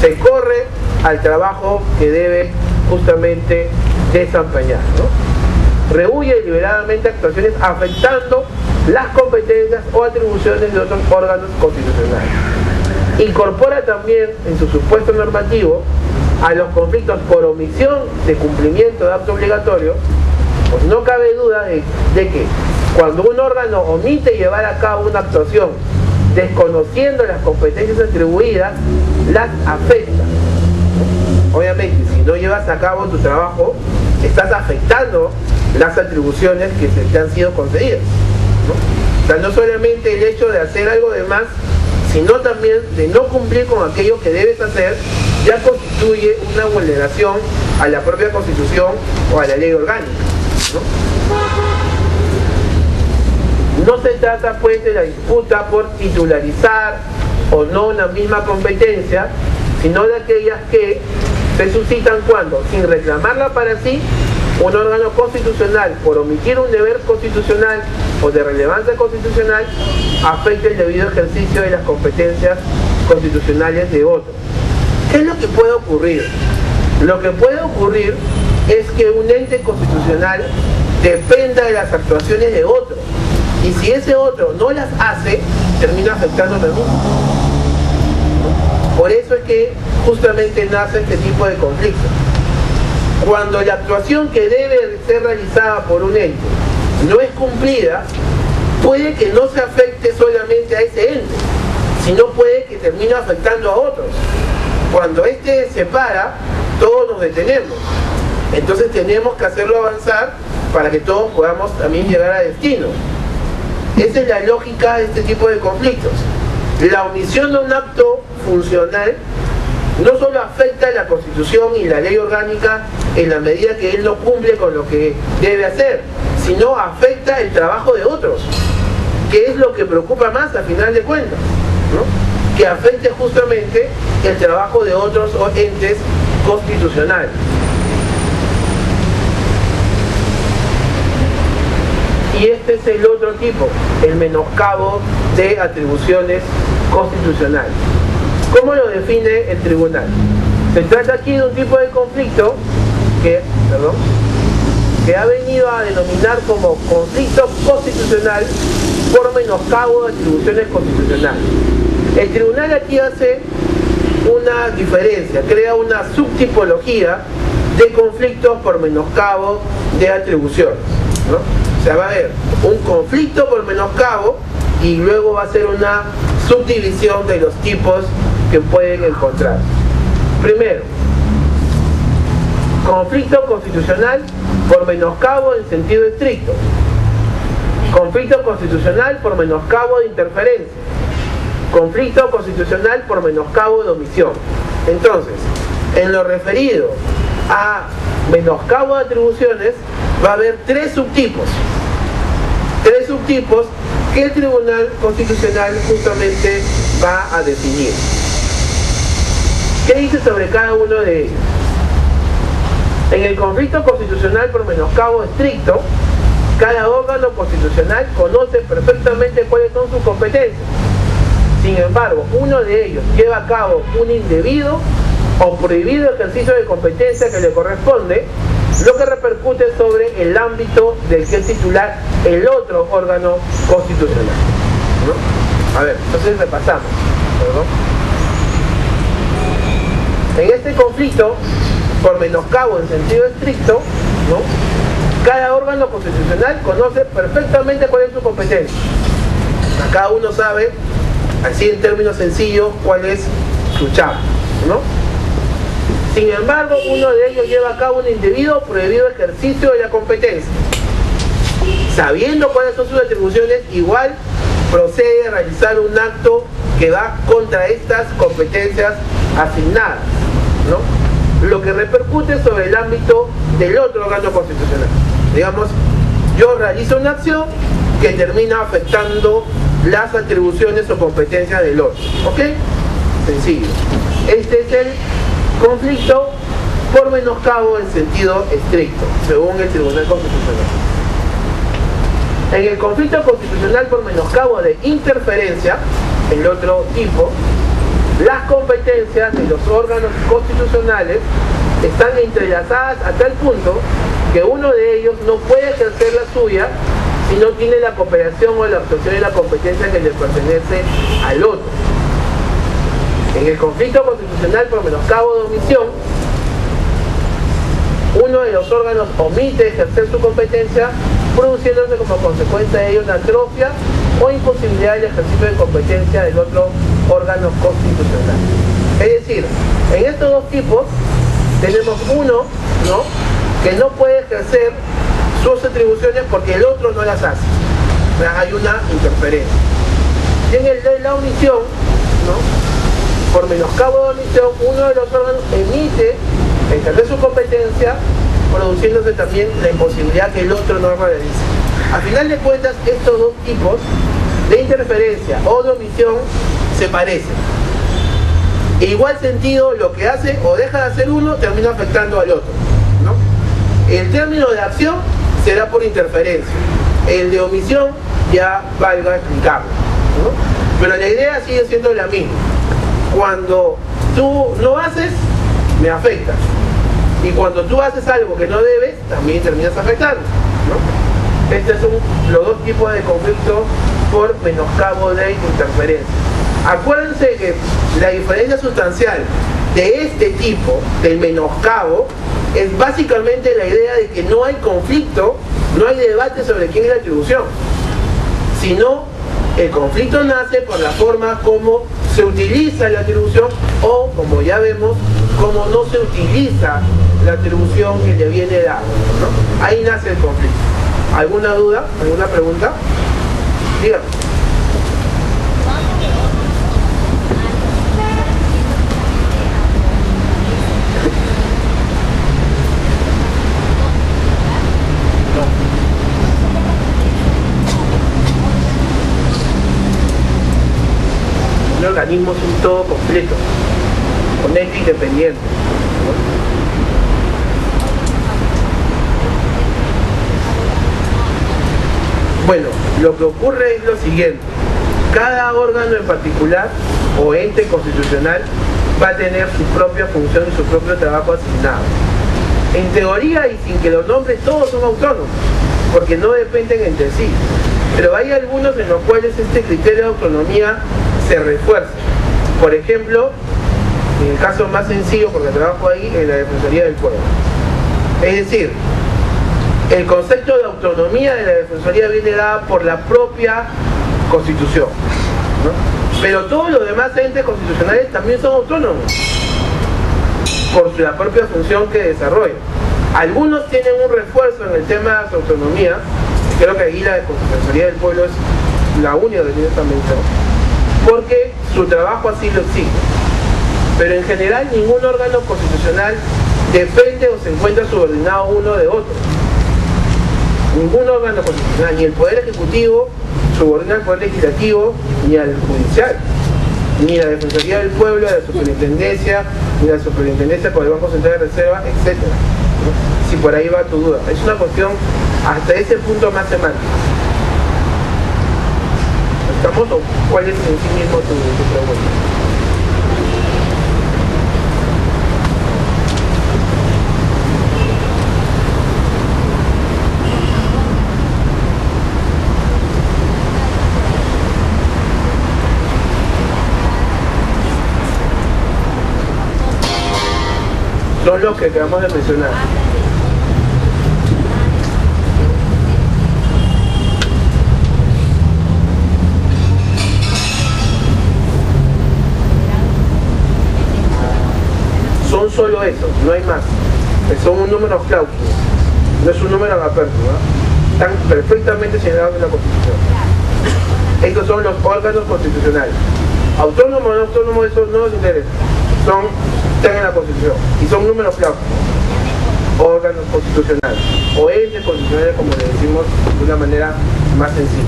se corre al trabajo que debe justamente desempeñar, ¿no? Rehuye deliberadamente actuaciones afectando las competencias o atribuciones de otros órganos constitucionales. Incorpora también en su supuesto normativo a los conflictos por omisión de cumplimiento de acto obligatorio, pues no cabe duda de que cuando un órgano omite llevar a cabo una actuación desconociendo las competencias atribuidas, las afecta. Obviamente, si no llevas a cabo tu trabajo, estás afectando las atribuciones que se te han sido concedidas, ¿no? O sea, no solamente el hecho de hacer algo de más, sino también de no cumplir con aquello que debes hacer, ya constituye una vulneración a la propia Constitución o a la ley orgánica, ¿no? No se trata pues de la disputa por titularizar o no una misma competencia, sino de aquellas que se suscitan cuando, sin reclamarla para sí, un órgano constitucional, por omitir un deber constitucional o de relevancia constitucional, afecta el debido ejercicio de las competencias constitucionales de otro. ¿Qué es lo que puede ocurrir? Lo que puede ocurrir es que un ente constitucional dependa de las actuaciones de otro, y si ese otro no las hace, termina afectando también. Por eso es que justamente nace este tipo de conflictos. Cuando la actuación que debe ser realizada por un ente no es cumplida, puede que no se afecte solamente a ese ente, sino puede que termine afectando a otros. Cuando este se para, todos nos detenemos. Entonces tenemos que hacerlo avanzar para que todos podamos también llegar a destino. Esa es la lógica de este tipo de conflictos. La omisión de un acto funcional no solo afecta la Constitución y la ley orgánica en la medida que él no cumple con lo que debe hacer, sino afecta el trabajo de otros, que es lo que preocupa más a final de cuentas, ¿no? Que afecte justamente el trabajo de otros entes constitucionales. Y este es el otro tipo, el menoscabo de atribuciones constitucionales. ¿Cómo lo define el tribunal? Se trata aquí de un tipo de conflicto que ha venido a denominar como conflicto constitucional por menoscabo de atribuciones constitucionales. El tribunal aquí hace una diferencia, crea una subtipología de conflictos por menoscabo de atribuciones, ¿no? O sea, va a haber un conflicto por menoscabo y luego va a ser una subdivisión de los tipos que pueden encontrar. Primero, conflicto constitucional por menoscabo en sentido estricto. Conflicto constitucional por menoscabo de interferencia. Conflicto constitucional por menoscabo de omisión. Entonces, en lo referido a menoscabo de atribuciones, va a haber tres subtipos que el Tribunal Constitucional justamente va a definir. ¿Qué dice sobre cada uno de ellos? En el conflicto constitucional por menoscabo estricto, cada órgano constitucional conoce perfectamente cuáles son sus competencias. Sin embargo, uno de ellos lleva a cabo un indebido o prohibido ejercicio de competencia que le corresponde, lo que repercute sobre el ámbito del que es titular el otro órgano constitucional, ¿no? A ver, entonces repasamos, ¿no? En este conflicto, por menoscabo en sentido estricto, ¿no? Cada órgano constitucional conoce perfectamente cuál es su competencia. Cada uno sabe, así en términos sencillos, cuál es su chamba, ¿no? Sin embargo, uno de ellos lleva a cabo un indebido o prohibido ejercicio de la competencia. Sabiendo cuáles son sus atribuciones, igual procede a realizar un acto que va contra estas competencias asignadas, ¿no? Lo que repercute sobre el ámbito del otro órgano constitucional. Digamos, yo realizo una acción que termina afectando las atribuciones o competencias del otro. ¿Ok? Sencillo. Este es el conflicto por menoscabo en sentido estricto, según el Tribunal Constitucional. En el conflicto constitucional por menoscabo de interferencia, el otro tipo, las competencias de los órganos constitucionales están entrelazadas a tal punto que uno de ellos no puede ejercer la suya si no tiene la cooperación o la absorción de la competencia que le pertenece al otro. En el conflicto constitucional por menoscabo de omisión, uno de los órganos omite ejercer su competencia, produciéndose como consecuencia de ello una atrofia o imposibilidad del ejercicio de competencia del otro órgano constitucional. Es decir, en estos dos tipos tenemos uno, ¿no?, que no puede ejercer sus atribuciones porque el otro no las hace. O sea, hay una interferencia. Y en el de la omisión, ¿no?, por menoscabo de omisión, uno de los órganos emite ejercer su competencia, produciéndose también la imposibilidad que el otro no realice. A final de cuentas, estos dos tipos de interferencia o de omisión se parecen. En igual sentido, lo que hace o deja de hacer uno termina afectando al otro, ¿no? El término de acción será por interferencia, el de omisión ya valga explicarlo, ¿no? Pero la idea sigue siendo la misma. Cuando tú no haces, me afectas. Y cuando tú haces algo que no debes, también terminas afectando, ¿no? Estos son los dos tipos de conflicto por menoscabo de interferencia. Acuérdense que la diferencia sustancial de este tipo, del menoscabo, es básicamente la idea de que no hay conflicto, no hay debate sobre quién es la atribución, sino el conflicto nace por la forma como se utiliza la atribución o, como ya vemos, como no se utiliza la atribución que le viene dada, ¿no? Ahí nace el conflicto. ¿Alguna duda? ¿Alguna pregunta? Dígame. Un organismo es un todo completo, honesto e independiente, ¿no? Bueno, lo que ocurre es lo siguiente: cada órgano en particular o ente constitucional va a tener su propia función y su propio trabajo asignado. En teoría, y sin que los nombres, todos son autónomos, porque no dependen entre sí. Pero hay algunos en los cuales este criterio de autonomía se refuerza. Por ejemplo, en el caso más sencillo, porque trabajo ahí, en la Defensoría del Pueblo. Es decir, el concepto de autonomía de la Defensoría viene dada por la propia Constitución, ¿no? Pero todos los demás entes constitucionales también son autónomos por la propia función que desarrollan. Algunos tienen un refuerzo en el tema de su autonomía. Creo que aquí la Defensoría del Pueblo es la única que tiene esta mención, porque su trabajo así lo exige. Pero en general ningún órgano constitucional depende o se encuentra subordinado uno de otro. Ningún órgano constitucional, ni el Poder Ejecutivo subordina al Poder Legislativo, ni al Judicial, ni la Defensoría del Pueblo, a la Superintendencia, ni la Superintendencia con el Banco Central de Reserva, etc. Si por ahí va tu duda. Es una cuestión hasta ese punto más semántica. ¿Estamos o cuál es en sí mismo tu pregunta? Son los que acabamos de mencionar. Son solo eso, no hay más. Son un número clausus, no es un número en apertura, ¿no? Están perfectamente señalados en la Constitución. Estos son los órganos constitucionales. Autónomos o no autónomos, eso no nos interesa. Están en la Constitución y son números clausus. Órganos constitucionales o entes constitucionales, como le decimos de una manera más sencilla.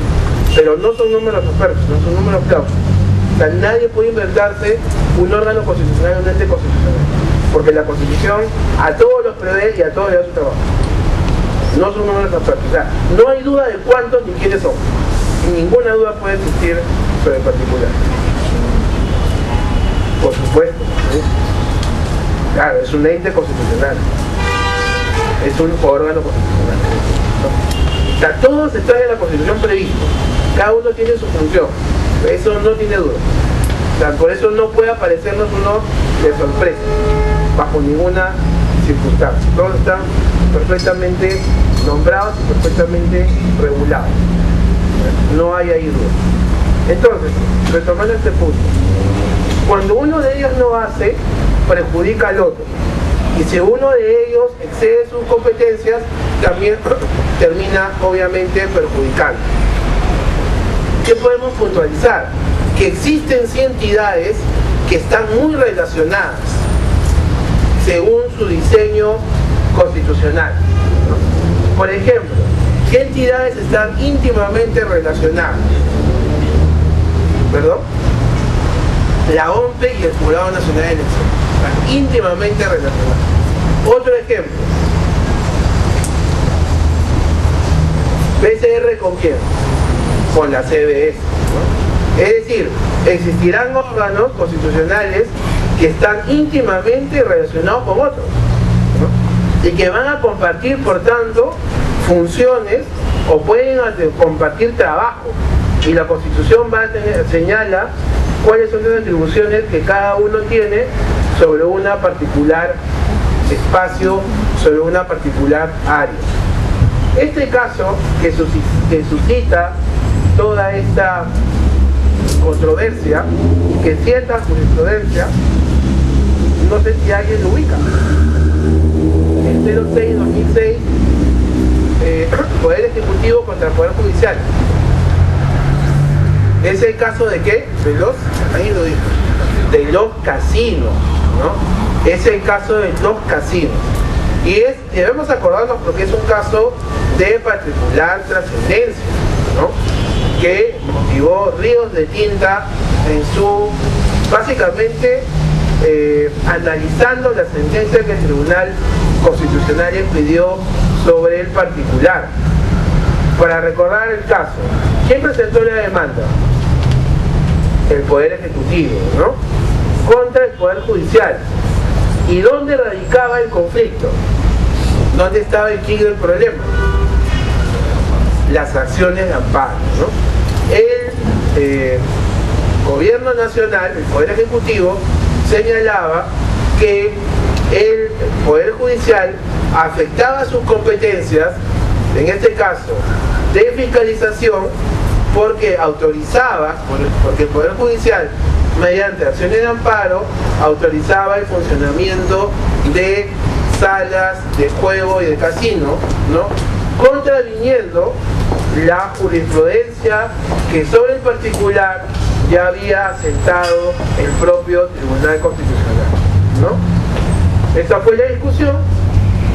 Pero no son números apertos, no son números clausus. O sea, nadie puede inventarse un órgano constitucional o un ente constitucional, porque la Constitución a todos los prevé y a todos les da su trabajo. no son números abstractos. O sea, no hay duda de cuántos ni quiénes son. Y ninguna duda puede existir sobre el particular. Por supuesto, ¿sí? Claro, es un ente constitucional. Es un órgano constitucional, ¿no? O sea, todos están en la Constitución previsto. Cada uno tiene su función. Eso no tiene duda. O sea, por eso no puede aparecernos uno de sorpresa, bajo ninguna circunstancia. Todos están perfectamente nombrados y perfectamente regulados. No hay ahí duda. Entonces, retomando este punto, cuando uno de ellos no hace, perjudica al otro. Y si uno de ellos excede sus competencias, también termina obviamente perjudicando. ¿Qué podemos puntualizar? Que existen sí entidades que están muy relacionadas según su diseño constitucional, ¿no? Por ejemplo, ¿qué entidades están íntimamente relacionadas? ¿Perdón? La OMPE y el Jurado Nacional de Elecciones están íntimamente relacionados. Otro ejemplo, PCR ¿con quién? Con la CBS, ¿no? Es decir, existirán órganos constitucionales que están íntimamente relacionados con otros, ¿no? Y que van a compartir, por tanto, funciones o pueden compartir trabajo. Y la Constitución señala cuáles son las atribuciones que cada uno tiene sobre una particular espacio, sobre una particular área. Este caso que suscita toda esta controversia y que cierta jurisprudencia, no sé si alguien lo ubica. El 06-2006, Poder Ejecutivo contra el Poder Judicial. ¿Es el caso de qué? Ahí lo dijo, de los casinos, ¿no? Es el caso de los casinos. Y debemos acordarnos porque es un caso de particular trascendencia, ¿no? Que motivó ríos de tinta en su, básicamente, analizando la sentencia que el Tribunal Constitucional expidió sobre el particular. Para recordar el caso, ¿quién presentó la demanda? El Poder Ejecutivo, ¿no? Contra el Poder Judicial. ¿Y dónde radicaba el conflicto? ¿Dónde estaba el quid del problema? Las acciones de amparo, ¿no? El Gobierno Nacional, el Poder Ejecutivo, señalaba que el Poder Judicial afectaba sus competencias, en este caso de fiscalización, porque porque el Poder Judicial, mediante acciones de amparo, autorizaba el funcionamiento de salas de juego y de casino, ¿no? Contraviniendo la jurisprudencia que sobre el particular ya había sentado el propio Tribunal Constitucional, ¿no? Esta fue la discusión.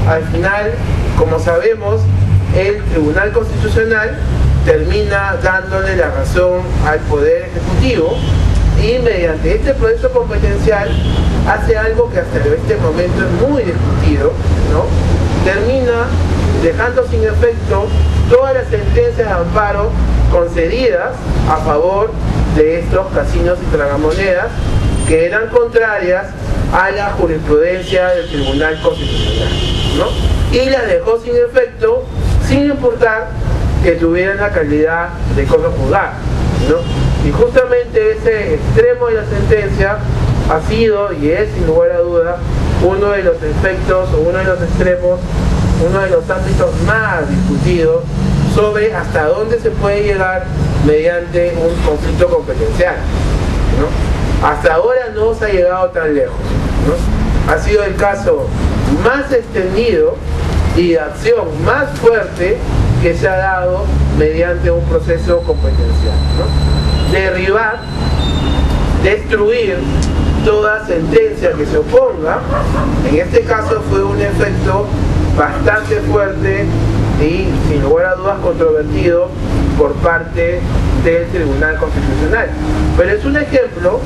Al final, como sabemos, el Tribunal Constitucional termina dándole la razón al Poder Ejecutivo y mediante este proceso competencial hace algo que hasta este momento es muy discutido, ¿no? Termina dejando sin efecto todas las sentencias de amparo concedidas a favor de estos casinos y tragamonedas que eran contrarias a la jurisprudencia del Tribunal Constitucional, ¿no? Y las dejó sin efecto sin importar que tuvieran la calidad de cosa juzgada, ¿no? Y justamente ese extremo de la sentencia ha sido y es sin lugar a duda uno de los efectos o uno de los extremos, uno de los ámbitos más discutidos sobre hasta dónde se puede llegar mediante un conflicto competencial, ¿no? Hasta ahora no se ha llegado tan lejos, ¿no? Ha sido el caso más extendido y de acción más fuerte que se ha dado mediante un proceso competencial, ¿no? Derribar, destruir toda sentencia que se oponga. En este caso fue un efecto bastante fuerte y sin lugar a dudas controvertido por parte del Tribunal Constitucional. Pero es un ejemplo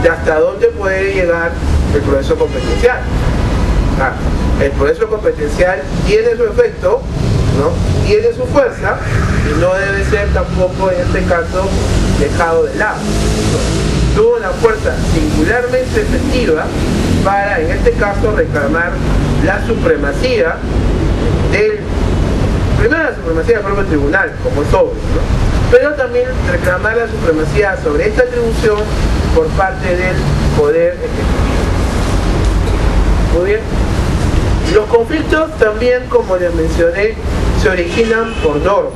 de hasta dónde puede llegar el proceso competencial. El proceso competencial tiene su efecto ¿no? Tiene su fuerza y no debe ser tampoco en este caso dejado de lado, ¿no? Tuvo una fuerza singularmente efectiva para, en este caso, reclamar la supremacía primero la supremacía del propio tribunal, como es obvio, ¿no? Pero también reclamar la supremacía sobre esta atribución por parte del Poder Ejecutivo. Muy bien. Los conflictos también, como les mencioné, se originan por norma,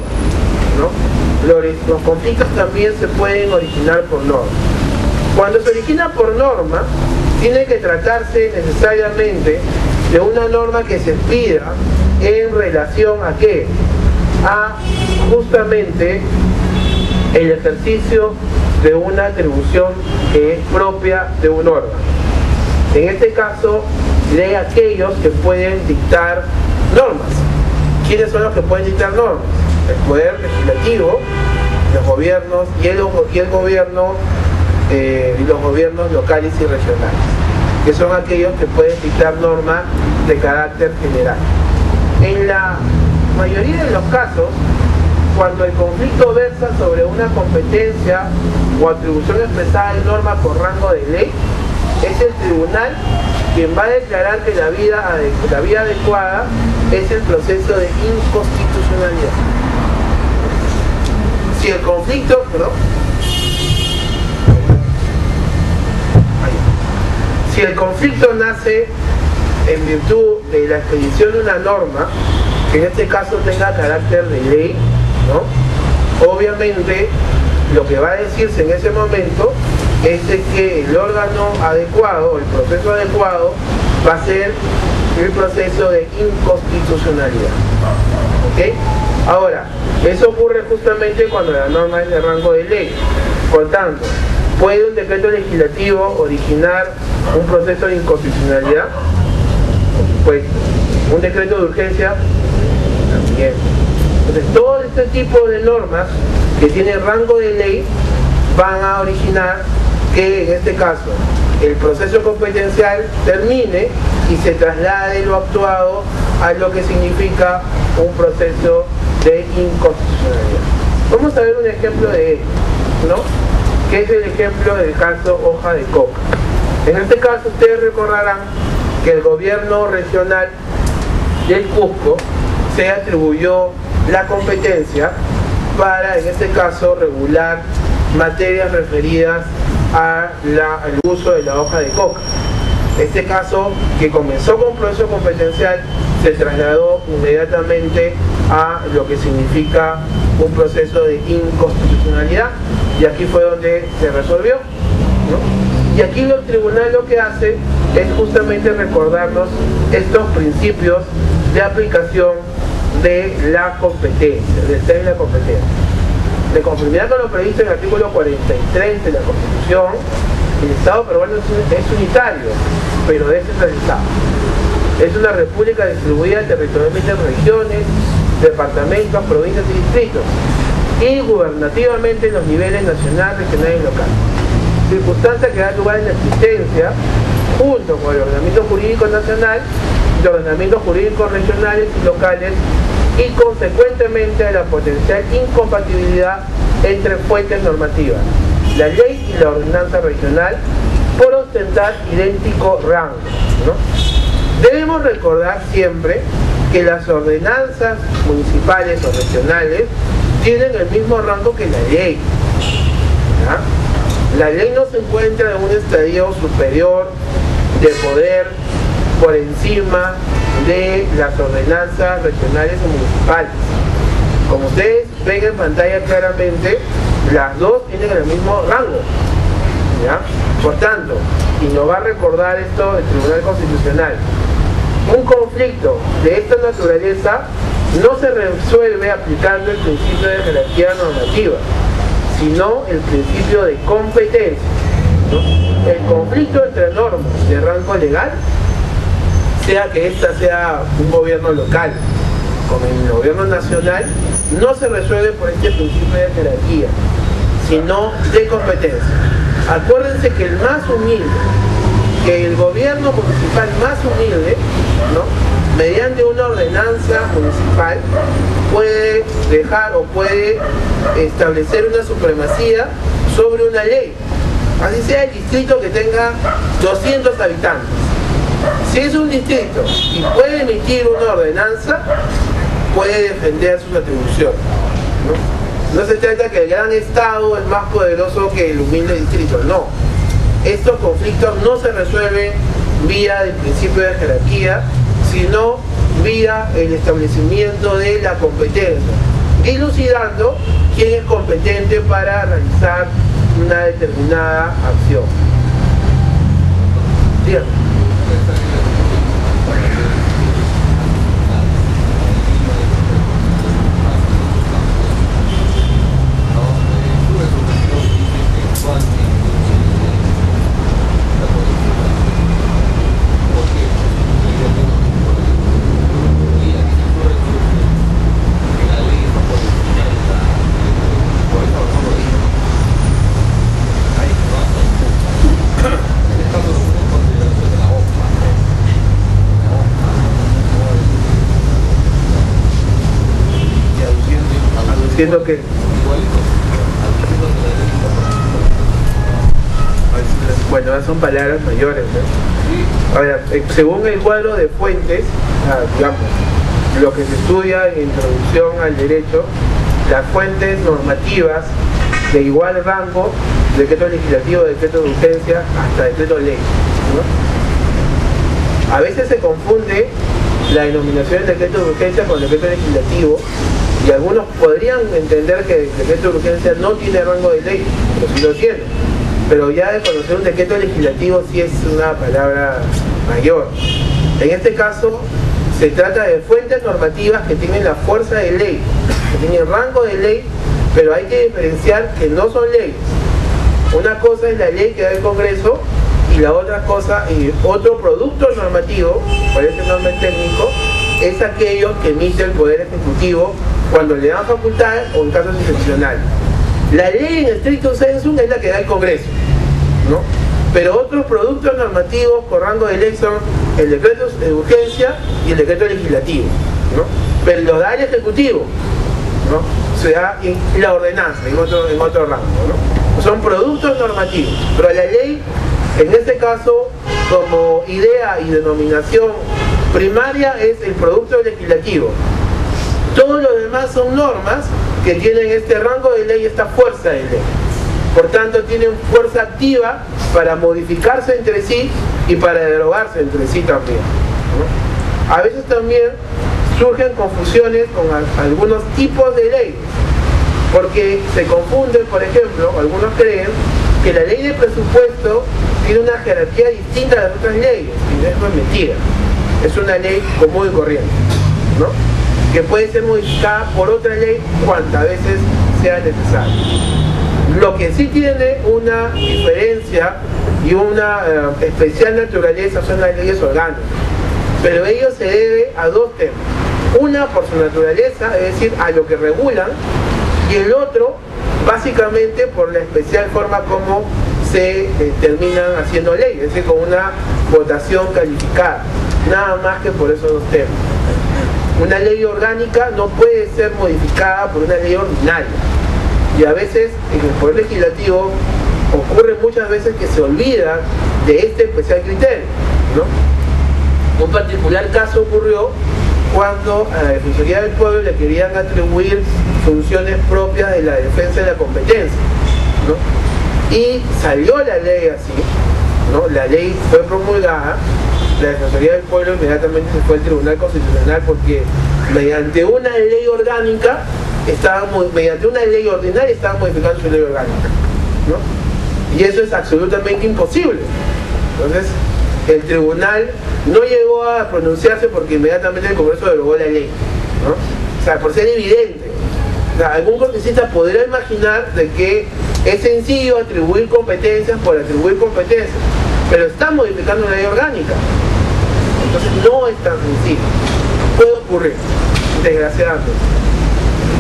¿no? Los conflictos también se pueden originar por norma. Cuando se origina por norma, tiene que tratarse necesariamente de una norma que se pida en relación a ¿qué? A justamente el ejercicio de una atribución que es propia de un órgano. En este caso, de aquellos que pueden dictar normas. ¿Quiénes son los que pueden dictar normas? El Poder Legislativo, los gobiernos y los gobiernos locales y regionales, que son aquellos que pueden dictar normas de carácter general. En la mayoría de los casos, cuando el conflicto versa sobre una competencia o atribución expresada en norma por rango de ley, es el tribunal quien va a declarar que la vía adecuada es el proceso de inconstitucionalidad. Si el conflicto, si el conflicto nace en virtud de la expedición de una norma, que en este caso tenga carácter de ley, ¿no? Obviamente lo que va a decirse en ese momento es de que el órgano adecuado, el proceso adecuado, va a ser el proceso de inconstitucionalidad. ¿Ok? Ahora, eso ocurre justamente cuando la norma es de rango de ley. Por tanto, ¿puede un decreto legislativo originar un proceso de inconstitucionalidad? Pues, un decreto de urgencia también. Entonces, todo este tipo de normas que tienen rango de ley van a originar que, en este caso, el proceso competencial termine y se traslade lo actuado a lo que significa un proceso de inconstitucionalidad. Vamos a ver un ejemplo de ello, ¿no? Que es el ejemplo del caso Hoja de Coca. En este caso, ustedes recordarán que el gobierno regional del Cusco se atribuyó la competencia para, en este caso, regular materias referidas al uso de la hoja de coca. Este caso, que comenzó con proceso competencial, se trasladó inmediatamente a lo que significa un proceso de inconstitucionalidad, y aquí fue donde se resolvió, ¿no? Y aquí el tribunal lo que hace es justamente recordarnos estos principios de aplicación de la competencia, del término de la competencia. De conformidad con lo previsto en el artículo 43 de la Constitución, el Estado peruano es unitario, pero descentralizado. Es una república distribuida territorialmente en regiones, departamentos, provincias y distritos, y gubernativamente en los niveles nacional, regional y local. Circunstancia que da lugar en la existencia, junto con el ordenamiento jurídico nacional, de ordenamientos jurídicos regionales y locales, y consecuentemente a la potencial incompatibilidad entre fuentes normativas, la ley y la ordenanza regional, por ostentar idéntico rango, ¿no? Debemos recordar siempre que las ordenanzas municipales o regionales tienen el mismo rango que la ley, ¿ya? La ley no se encuentra en un estadio superior de poder por encima de las ordenanzas regionales o municipales. Como ustedes ven en pantalla claramente, las dos tienen el mismo rango, ¿ya? Por tanto, y nos va a recordar esto el Tribunal Constitucional, un conflicto de esta naturaleza no se resuelve aplicando el principio de jerarquía normativa, sino el principio de competencia, ¿no? El conflicto entre normas de rango legal, sea que ésta sea un gobierno local como el gobierno nacional, no se resuelve por este principio de jerarquía, sino de competencia. Acuérdense que el más humilde, que el gobierno municipal más humilde, ¿no?, mediante una ordenanza municipal, puede dejar o puede establecer una supremacía sobre una ley, así sea el distrito que tenga 200 habitantes. Si es un distrito y puede emitir una ordenanza, puede defender sus atribuciones, ¿no? No se trata que el gran Estado es más poderoso que el humilde distrito, no. Estos conflictos no se resuelven vía del principio de jerarquía, sino vía el establecimiento de la competencia, dilucidando quién es competente para realizar una determinada acción. Dígame. Siento que bueno, son palabras mayores, ¿no? A ver, según el cuadro de fuentes, digamos, lo que se estudia en introducción al derecho, las fuentes normativas de igual rango, decreto legislativo, decreto de urgencia, hasta decreto ley, ¿no? A veces se confunde la denominación del decreto de urgencia con el decreto legislativo, y algunos podrían entender que el decreto de urgencia no tiene rango de ley, pero sí lo tiene. Pero ya de conocer un decreto legislativo sí es una palabra mayor. En este caso se trata de fuentes normativas que tienen la fuerza de ley, que tienen rango de ley, pero hay que diferenciar que no son leyes. Una cosa es la ley que da el Congreso y la otra cosa, y otro producto normativo, parece nombre técnico, es aquello que emite el Poder Ejecutivo cuando le dan facultades o en casos excepcionales. La ley en estricto sensu es la que da el Congreso, ¿no? Pero otros productos normativos con rango de ley son el decreto de urgencia y el decreto legislativo, ¿no? Pero lo da el Ejecutivo, ¿no? O sea, la ordenanza en otro rango, ¿no? Son productos normativos, pero la ley, en este caso, como idea y denominación primaria, es el producto legislativo. Todos los demás son normas que tienen este rango de ley, esta fuerza de ley. Por tanto, tienen fuerza activa para modificarse entre sí y para derogarse entre sí también, ¿no? A veces también surgen confusiones con algunos tipos de ley, porque se confunden, por ejemplo, algunos creen que la ley de presupuesto tiene una jerarquía distinta de las otras leyes, y eso es mentira. Es una ley común y corriente, ¿no? Que puede ser modificada por otra ley cuantas veces sea necesario. Lo que sí tiene una diferencia y una especial naturaleza son las leyes orgánicas, pero ello se debe a dos temas. Una, por su naturaleza, es decir, a lo que regulan, y el otro, básicamente, por la especial forma como se terminan haciendo leyes, es decir, con una votación calificada, nada más que por esos dos temas. Una ley orgánica no puede ser modificada por una ley ordinaria, y a veces en el Poder Legislativo ocurre muchas veces que se olvida de este especial criterio, ¿no? Un particular caso ocurrió cuando a la Defensoría del Pueblo le querían atribuir funciones propias de la defensa de la competencia, ¿no? Y salió la ley así, ¿no? La ley fue promulgada, la Defensoría del Pueblo inmediatamente se fue al Tribunal Constitucional porque mediante una ley orgánica mediante una ley ordinaria estaban modificando su ley orgánica, ¿no? Y eso es absolutamente imposible. Entonces el tribunal no llegó a pronunciarse porque inmediatamente el Congreso derogó la ley, ¿no? O sea, por ser evidente. O sea, algún congresista podrá imaginar de que es sencillo atribuir competencias por atribuir competencias, pero está modificando una ley orgánica. Entonces no es tan sencillo. Puede ocurrir, desgraciadamente.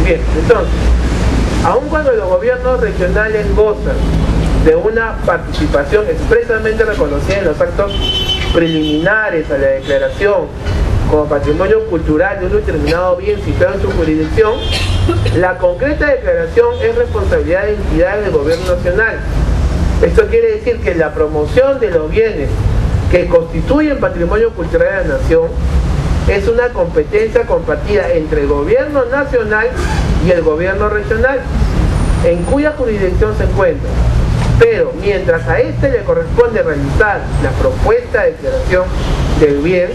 Bien, entonces, aun cuando los gobiernos regionales gozan de una participación expresamente reconocida en los actos preliminares a la declaración como patrimonio cultural de un determinado bien situado en su jurisdicción, la concreta declaración es responsabilidad de entidades del gobierno nacional. Esto quiere decir que la promoción de los bienes que constituyen patrimonio cultural de la nación es una competencia compartida entre el gobierno nacional y el gobierno regional, en cuya jurisdicción se encuentra. Pero mientras a este le corresponde realizar la propuesta de declaración del bien,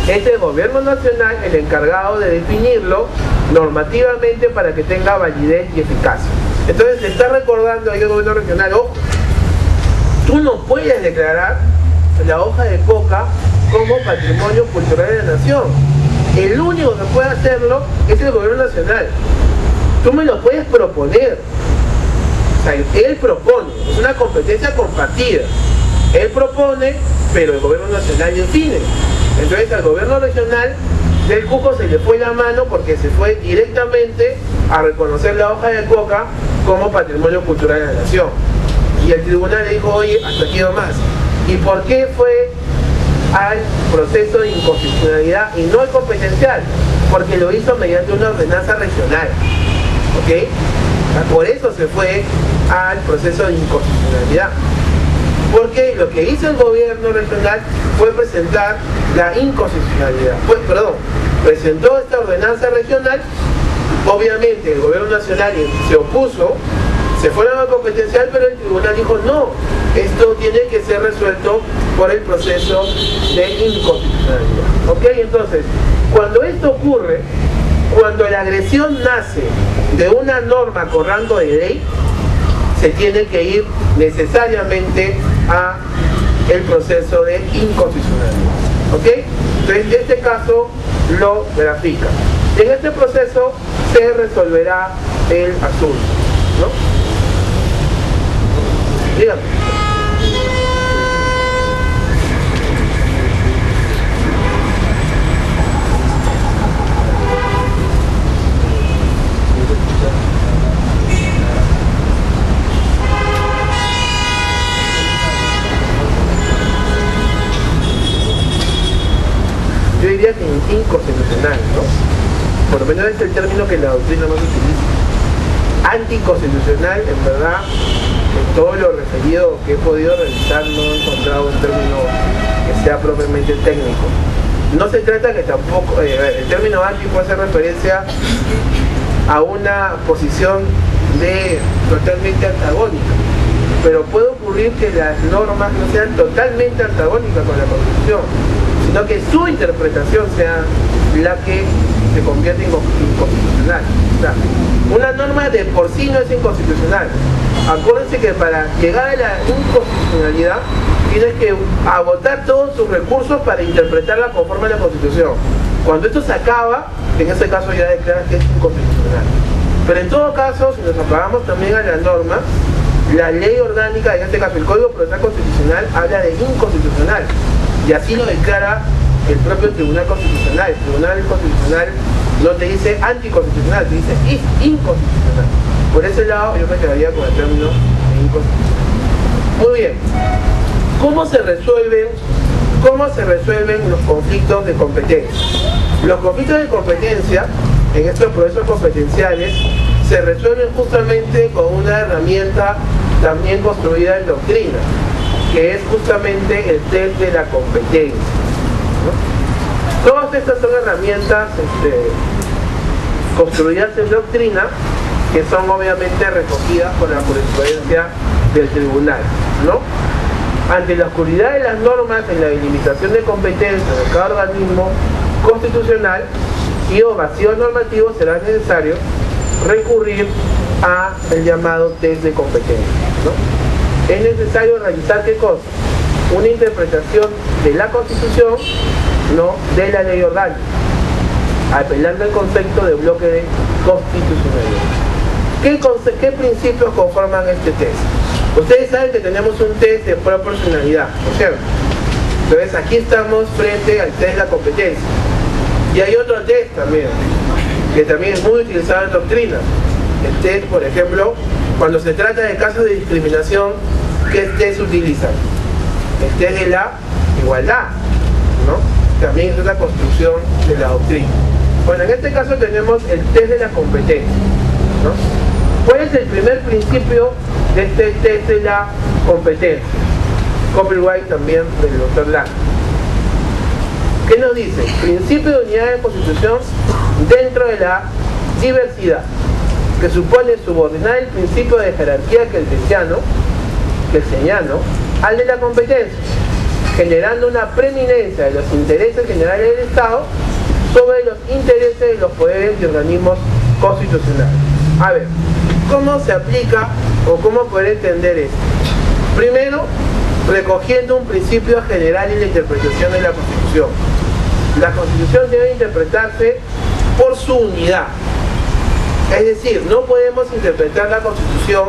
es el gobierno nacional el encargado de definirlo normativamente para que tenga validez y eficacia. Entonces se está recordando ahí el gobierno regional: ojo, tú no puedes declarar la hoja de coca como patrimonio cultural de la nación. El único que puede hacerlo es el gobierno nacional. Tú me lo puedes proponer. O sea, él propone, es una competencia compartida. Él propone, pero el gobierno nacional define. Entonces al gobierno regional del Cusco se le fue la mano porque se fue directamente a reconocer la hoja de coca como patrimonio cultural de la nación. Y el tribunal le dijo: oye, hasta aquí nomás. ¿Y por qué fue al proceso de inconstitucionalidad y no al competencial? Porque lo hizo mediante una ordenanza regional. ¿Ok? Por eso se fue al proceso de inconstitucionalidad. Porque lo que hizo el gobierno regional fue presentar la inconstitucionalidad. Presentó esta ordenanza regional. Obviamente el gobierno nacional se opuso, se fue a la competencial, pero el tribunal dijo: no, esto tiene que ser resuelto por el proceso de inconstitucionalidad. ¿Ok? Entonces, cuando esto ocurre, cuando la agresión nace de una norma con rango de ley, se tiene que ir necesariamente a el proceso de inconstitucionalidad. ¿Ok? Entonces este caso lo grafica. En este proceso se resolverá el asunto, ¿no? Dígame. Yo diría que inconstitucional, ¿no? Por lo menos es el término que la doctrina más utiliza. Anticonstitucional, en verdad, en todo lo referido que he podido revisar, no he encontrado un término que sea propiamente técnico. No se trata que tampoco, el término anti puede hacer referencia a una posición totalmente antagónica, pero puede ocurrir que las normas no sean totalmente antagónicas con la Constitución, sino que su interpretación sea la que se convierte en inconstitucional. O sea, una norma de por sí no es inconstitucional. Acuérdense que para llegar a la inconstitucionalidad tienes que agotar todos tus recursos para interpretarla conforme a la Constitución. Cuando esto se acaba, en ese caso ya declaras que es inconstitucional. Pero en todo caso, si nos apagamos también a la norma, la ley orgánica, en este caso el Código Procesal Constitucional, habla de inconstitucional. Y así lo declara el propio Tribunal Constitucional. El Tribunal Constitucional no te dice anticonstitucional, te dice inconstitucional. Por ese lado yo me quedaría con el término de inconstitucional. Muy bien. ¿Cómo se resuelven los conflictos de competencia? Los conflictos de competencia en estos procesos competenciales se resuelven justamente con una herramienta también construida en doctrina, que es justamente el test de la competencia, ¿no? Todas estas son herramientas construidas en doctrina, que son obviamente recogidas por la jurisprudencia del tribunal, ¿no? Ante la oscuridad de las normas en la delimitación de competencias de cada organismo constitucional y o vacío normativo, será necesario recurrir a el llamado test de competencia, ¿no? Es necesario realizar ¿qué cosa? Una interpretación de la Constitución, ¿no?, de la ley orgánica, apelando al concepto de bloque de constitucionalidad. ¿Qué principios conforman este test? Ustedes saben que tenemos un test de proporcionalidad, ¿no es cierto? Entonces aquí estamos frente al test de la competencia. Y hay otro test también, que también es muy utilizado en doctrina. El test, por ejemplo, cuando se trata de casos de discriminación, ¿qué test se utiliza? El test de la igualdad, ¿no? también es la construcción de la doctrina. Bueno, en este caso tenemos el test de la competencia, ¿no? ¿Cuál es el primer principio de este test de la competencia? Copyright también del Dr. Lang. ¿Qué nos dice? Principio de unidad de constitución dentro de la diversidad, que supone subordinar el principio de jerarquía keynesiano al de la competencia, generando una preeminencia de los intereses generales del Estado sobre los intereses de los poderes y organismos constitucionales. A ver, ¿cómo se aplica o cómo poder entender esto? Primero, recogiendo un principio general en la interpretación de la Constitución. La Constitución debe interpretarse por su unidad. Es decir, no podemos interpretar la Constitución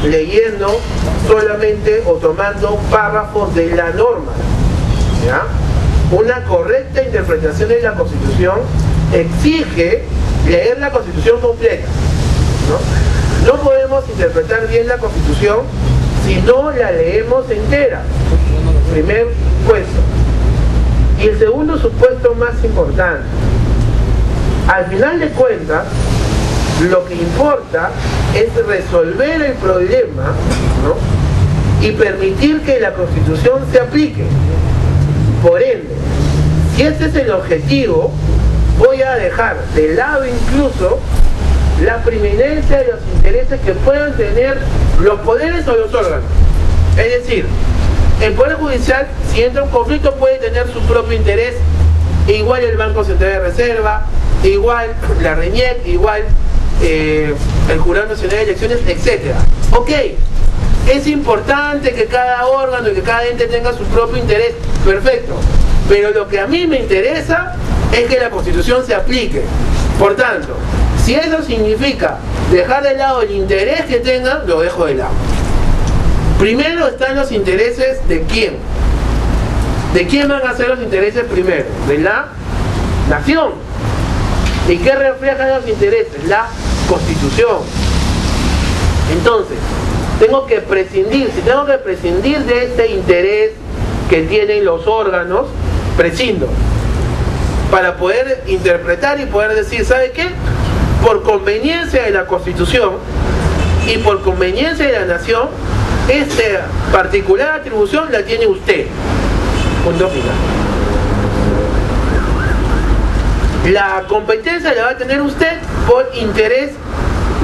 leyendo solamente o tomando párrafos de la norma, ¿ya? Una correcta interpretación de la Constitución exige leer la Constitución completa, ¿no? No podemos interpretar bien la Constitución si no la leemos entera. Primer supuesto. Y el segundo supuesto más importante. Al final de cuentas, lo que importa es resolver el problema, ¿no? Y permitir que la Constitución se aplique. Por ende, si ese es el objetivo, voy a dejar de lado incluso la preeminencia de los intereses que puedan tener los poderes o los órganos. Es decir, el Poder Judicial, si entra un conflicto, puede tener su propio interés, igual el Banco Central de Reserva, igual la RENIEC, igual el Jurado Nacional de Elecciones, etc. Ok, es importante que cada órgano y que cada ente tenga su propio interés, perfecto, pero lo que a mí me interesa es que la Constitución se aplique. Por tanto, si eso significa dejar de lado el interés que tengan, lo dejo de lado. Primero están los intereses de quién. ¿De quién van a ser los intereses primero? De la nación. ¿Y qué reflejan los intereses? La Constitución. Entonces, tengo que prescindir. Si tengo que prescindir de este interés que tienen los órganos, prescindo. Para poder interpretar y poder decir, ¿sabe qué? Por conveniencia de la Constitución y por conveniencia de la nación, esta particular atribución la tiene usted. Punto final. La competencia la va a tener usted por interés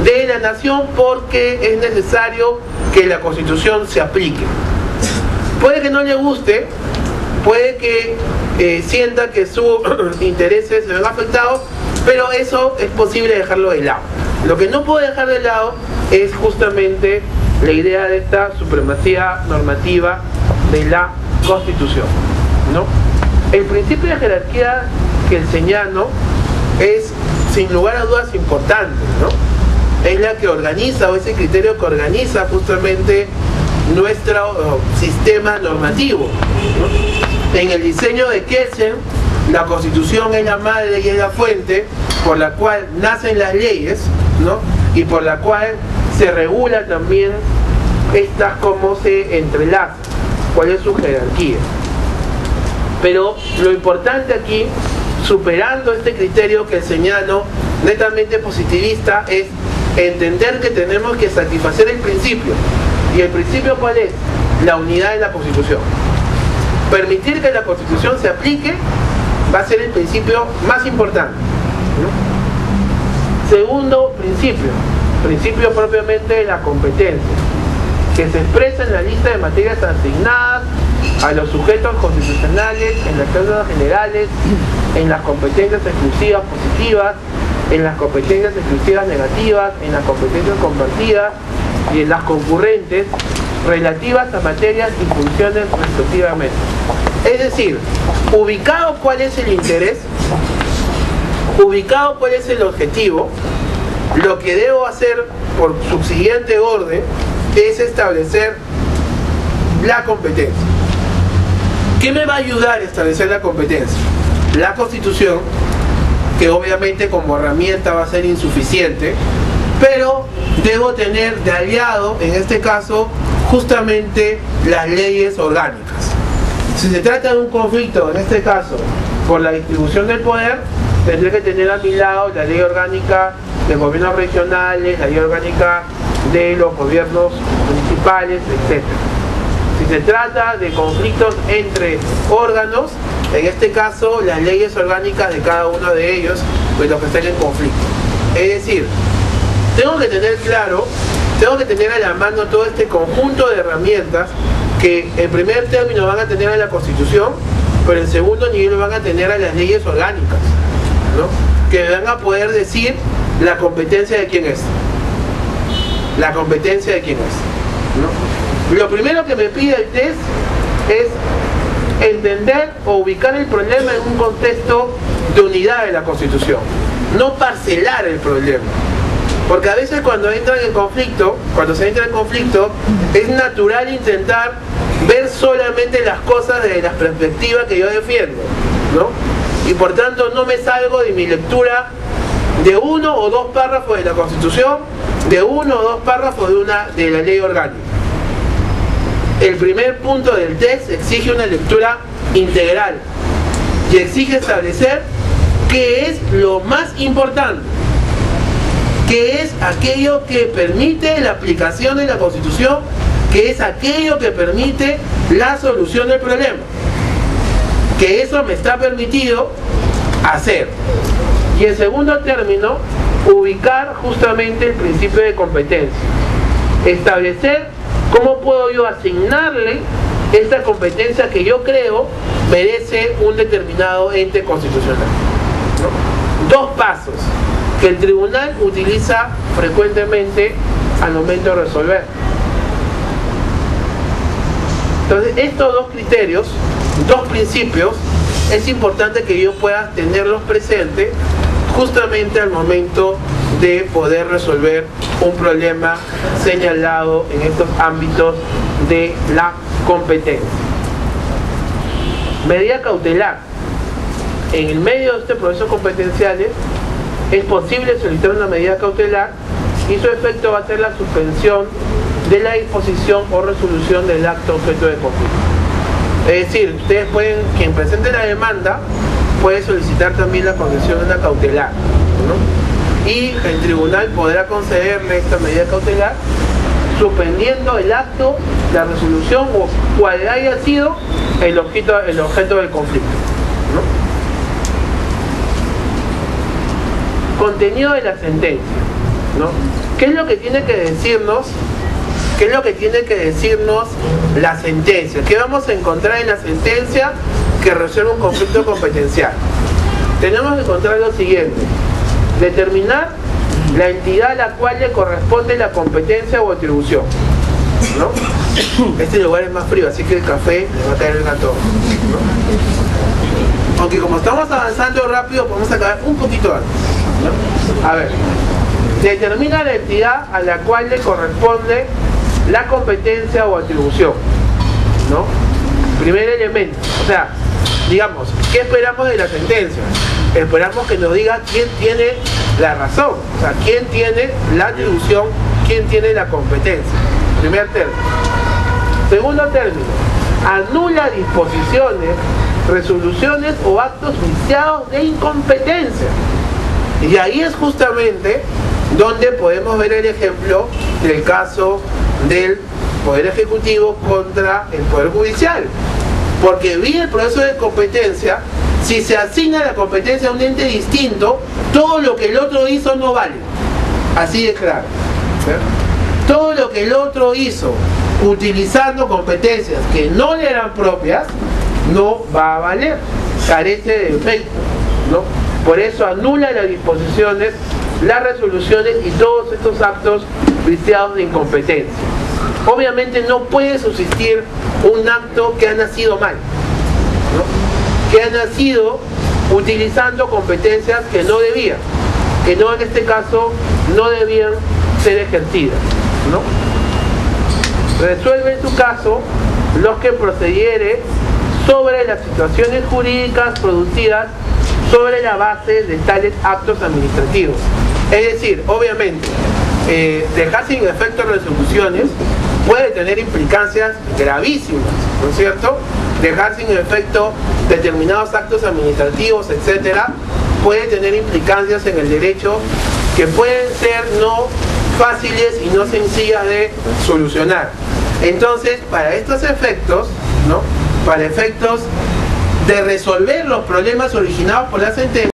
de la nación, porque es necesario que la Constitución se aplique. Puede que no le guste, puede que sienta que sus intereses se ven afectados, pero eso es posible dejarlo de lado. Lo que no puedo dejar de lado es justamente la idea de esta supremacía normativa de la Constitución, ¿no? El principio de jerarquía kelseniano es, sin lugar a dudas, importante, ¿no? Es la que organiza, o ese criterio que organiza justamente nuestro sistema normativo, ¿no? En el diseño de Kelsen, la Constitución es la madre y es la fuente por la cual nacen las leyes, ¿no? Y por la cual se regula también estas, cómo se entrelazan, cuál es su jerarquía. Pero lo importante aquí, superando este criterio kelseniano netamente positivista, es entender que tenemos que satisfacer el principio. ¿Y el principio cuál es? La unidad de la Constitución. Permitir que la Constitución se aplique va a ser el principio más importante, ¿no? Segundo principio, principio propiamente de la competencia, que se expresa en la lista de materias asignadas a los sujetos constitucionales, en las cláusulas generales, en las competencias exclusivas positivas, en las competencias exclusivas negativas, en las competencias compartidas y en las concurrentes, relativas a materias y funciones respectivamente. Es decir, ubicado cuál es el interés, ubicado cuál es el objetivo, lo que debo hacer por subsiguiente orden es establecer la competencia. ¿Qué me va a ayudar a establecer la competencia? La Constitución, que obviamente como herramienta va a ser insuficiente, pero debo tener de aliado, en este caso, justamente las leyes orgánicas. Si se trata de un conflicto, en este caso, por la distribución del poder, tendré que tener a mi lado la ley orgánica de gobiernos regionales, la ley orgánica de los gobiernos municipales, etc. Si se trata de conflictos entre órganos, en este caso las leyes orgánicas de cada uno de ellos, pues los que están en conflicto. Es decir, tengo que tener claro, tengo que tener a la mano todo este conjunto de herramientas que en primer término van a tener a la Constitución, pero en segundo nivel van a tener a las leyes orgánicas, ¿no? Que van a poder decir la competencia de quién es. La competencia de quién es, ¿no? Lo primero que me pide el test es entender o ubicar el problema en un contexto de unidad de la Constitución, no parcelar el problema. Porque a veces cuando entran en conflicto, cuando se entra en conflicto, es natural intentar ver solamente las cosas desde la perspectiva que yo defiendo, ¿no? Y por tanto no me salgo de mi lectura de uno o dos párrafos de la Constitución, de uno o dos párrafos de la ley orgánica. El primer punto del texto exige una lectura integral y exige establecer qué es lo más importante, qué es aquello que permite la aplicación de la Constitución, qué es aquello que permite la solución del problema, que eso me está permitido hacer. Y en segundo término, ubicar justamente el principio de competencia, establecer cómo puedo yo asignarle esta competencia que yo creo merece un determinado ente constitucional, ¿no? Dos pasos que el tribunal utiliza frecuentemente al momento de resolver. Entonces, estos dos criterios, dos principios, es importante que yo pueda tenerlos presentes justamente al momento de poder resolver un problema señalado en estos ámbitos de la competencia. Medida cautelar. En el medio de este proceso competenciales es posible solicitar una medida cautelar y su efecto va a ser la suspensión de la disposición o resolución del acto objeto de conflicto. Es decir, ustedes pueden, quien presente la demanda puede solicitar también la concesión de una cautelar, ¿no? Y el tribunal podrá concederle esta medida cautelar suspendiendo el acto, la resolución o cual haya sido el objeto del conflicto, ¿no? Contenido de la sentencia, ¿no? ¿Qué es lo que tiene que decirnos? ¿Qué es lo que tiene que decirnos la sentencia? ¿Qué vamos a encontrar en la sentencia que resuelve un conflicto competencial? Tenemos que encontrar lo siguiente: determinar la entidad a la cual le corresponde la competencia o atribución, ¿no? Este lugar es más frío, así que el café le va a caer el gato, ¿no? Aunque como estamos avanzando rápido, podemos acabar un poquito antes, ¿no? A ver, determina la entidad a la cual le corresponde la competencia o atribución, ¿no? Primer elemento, o sea, digamos, ¿qué esperamos de la sentencia? Esperamos que nos diga quién tiene la razón, o sea, quién tiene la atribución, quién tiene la competencia. Primer término. Segundo término, anula disposiciones, resoluciones o actos viciados de incompetencia. Y ahí es justamente donde podemos ver el ejemplo del caso del Poder Ejecutivo contra el Poder Judicial. Porque vía el proceso de competencia, si se asigna la competencia a un ente distinto, todo lo que el otro hizo no vale. Así de claro. ¿Sí? Todo lo que el otro hizo utilizando competencias que no le eran propias, no va a valer. Carece de efecto, ¿no? Por eso anula las disposiciones, las resoluciones y todos estos actos viciados de incompetencia. Obviamente no puede subsistir un acto que ha nacido mal, ¿no? Que ha nacido utilizando competencias que no debían, que no, en este caso no debían ser ejercidas, ¿no? Resuelve en su caso los que procediere sobre las situaciones jurídicas producidas sobre la base de tales actos administrativos. Es decir, obviamente, dejar sin efecto resoluciones puede tener implicancias gravísimas, ¿no es cierto? Dejar sin efecto determinados actos administrativos, etcétera, puede tener implicancias en el derecho que pueden ser no fáciles y no sencillas de solucionar. Entonces, para estos efectos, ¿no? Para efectos de resolver los problemas originados por la sentencia,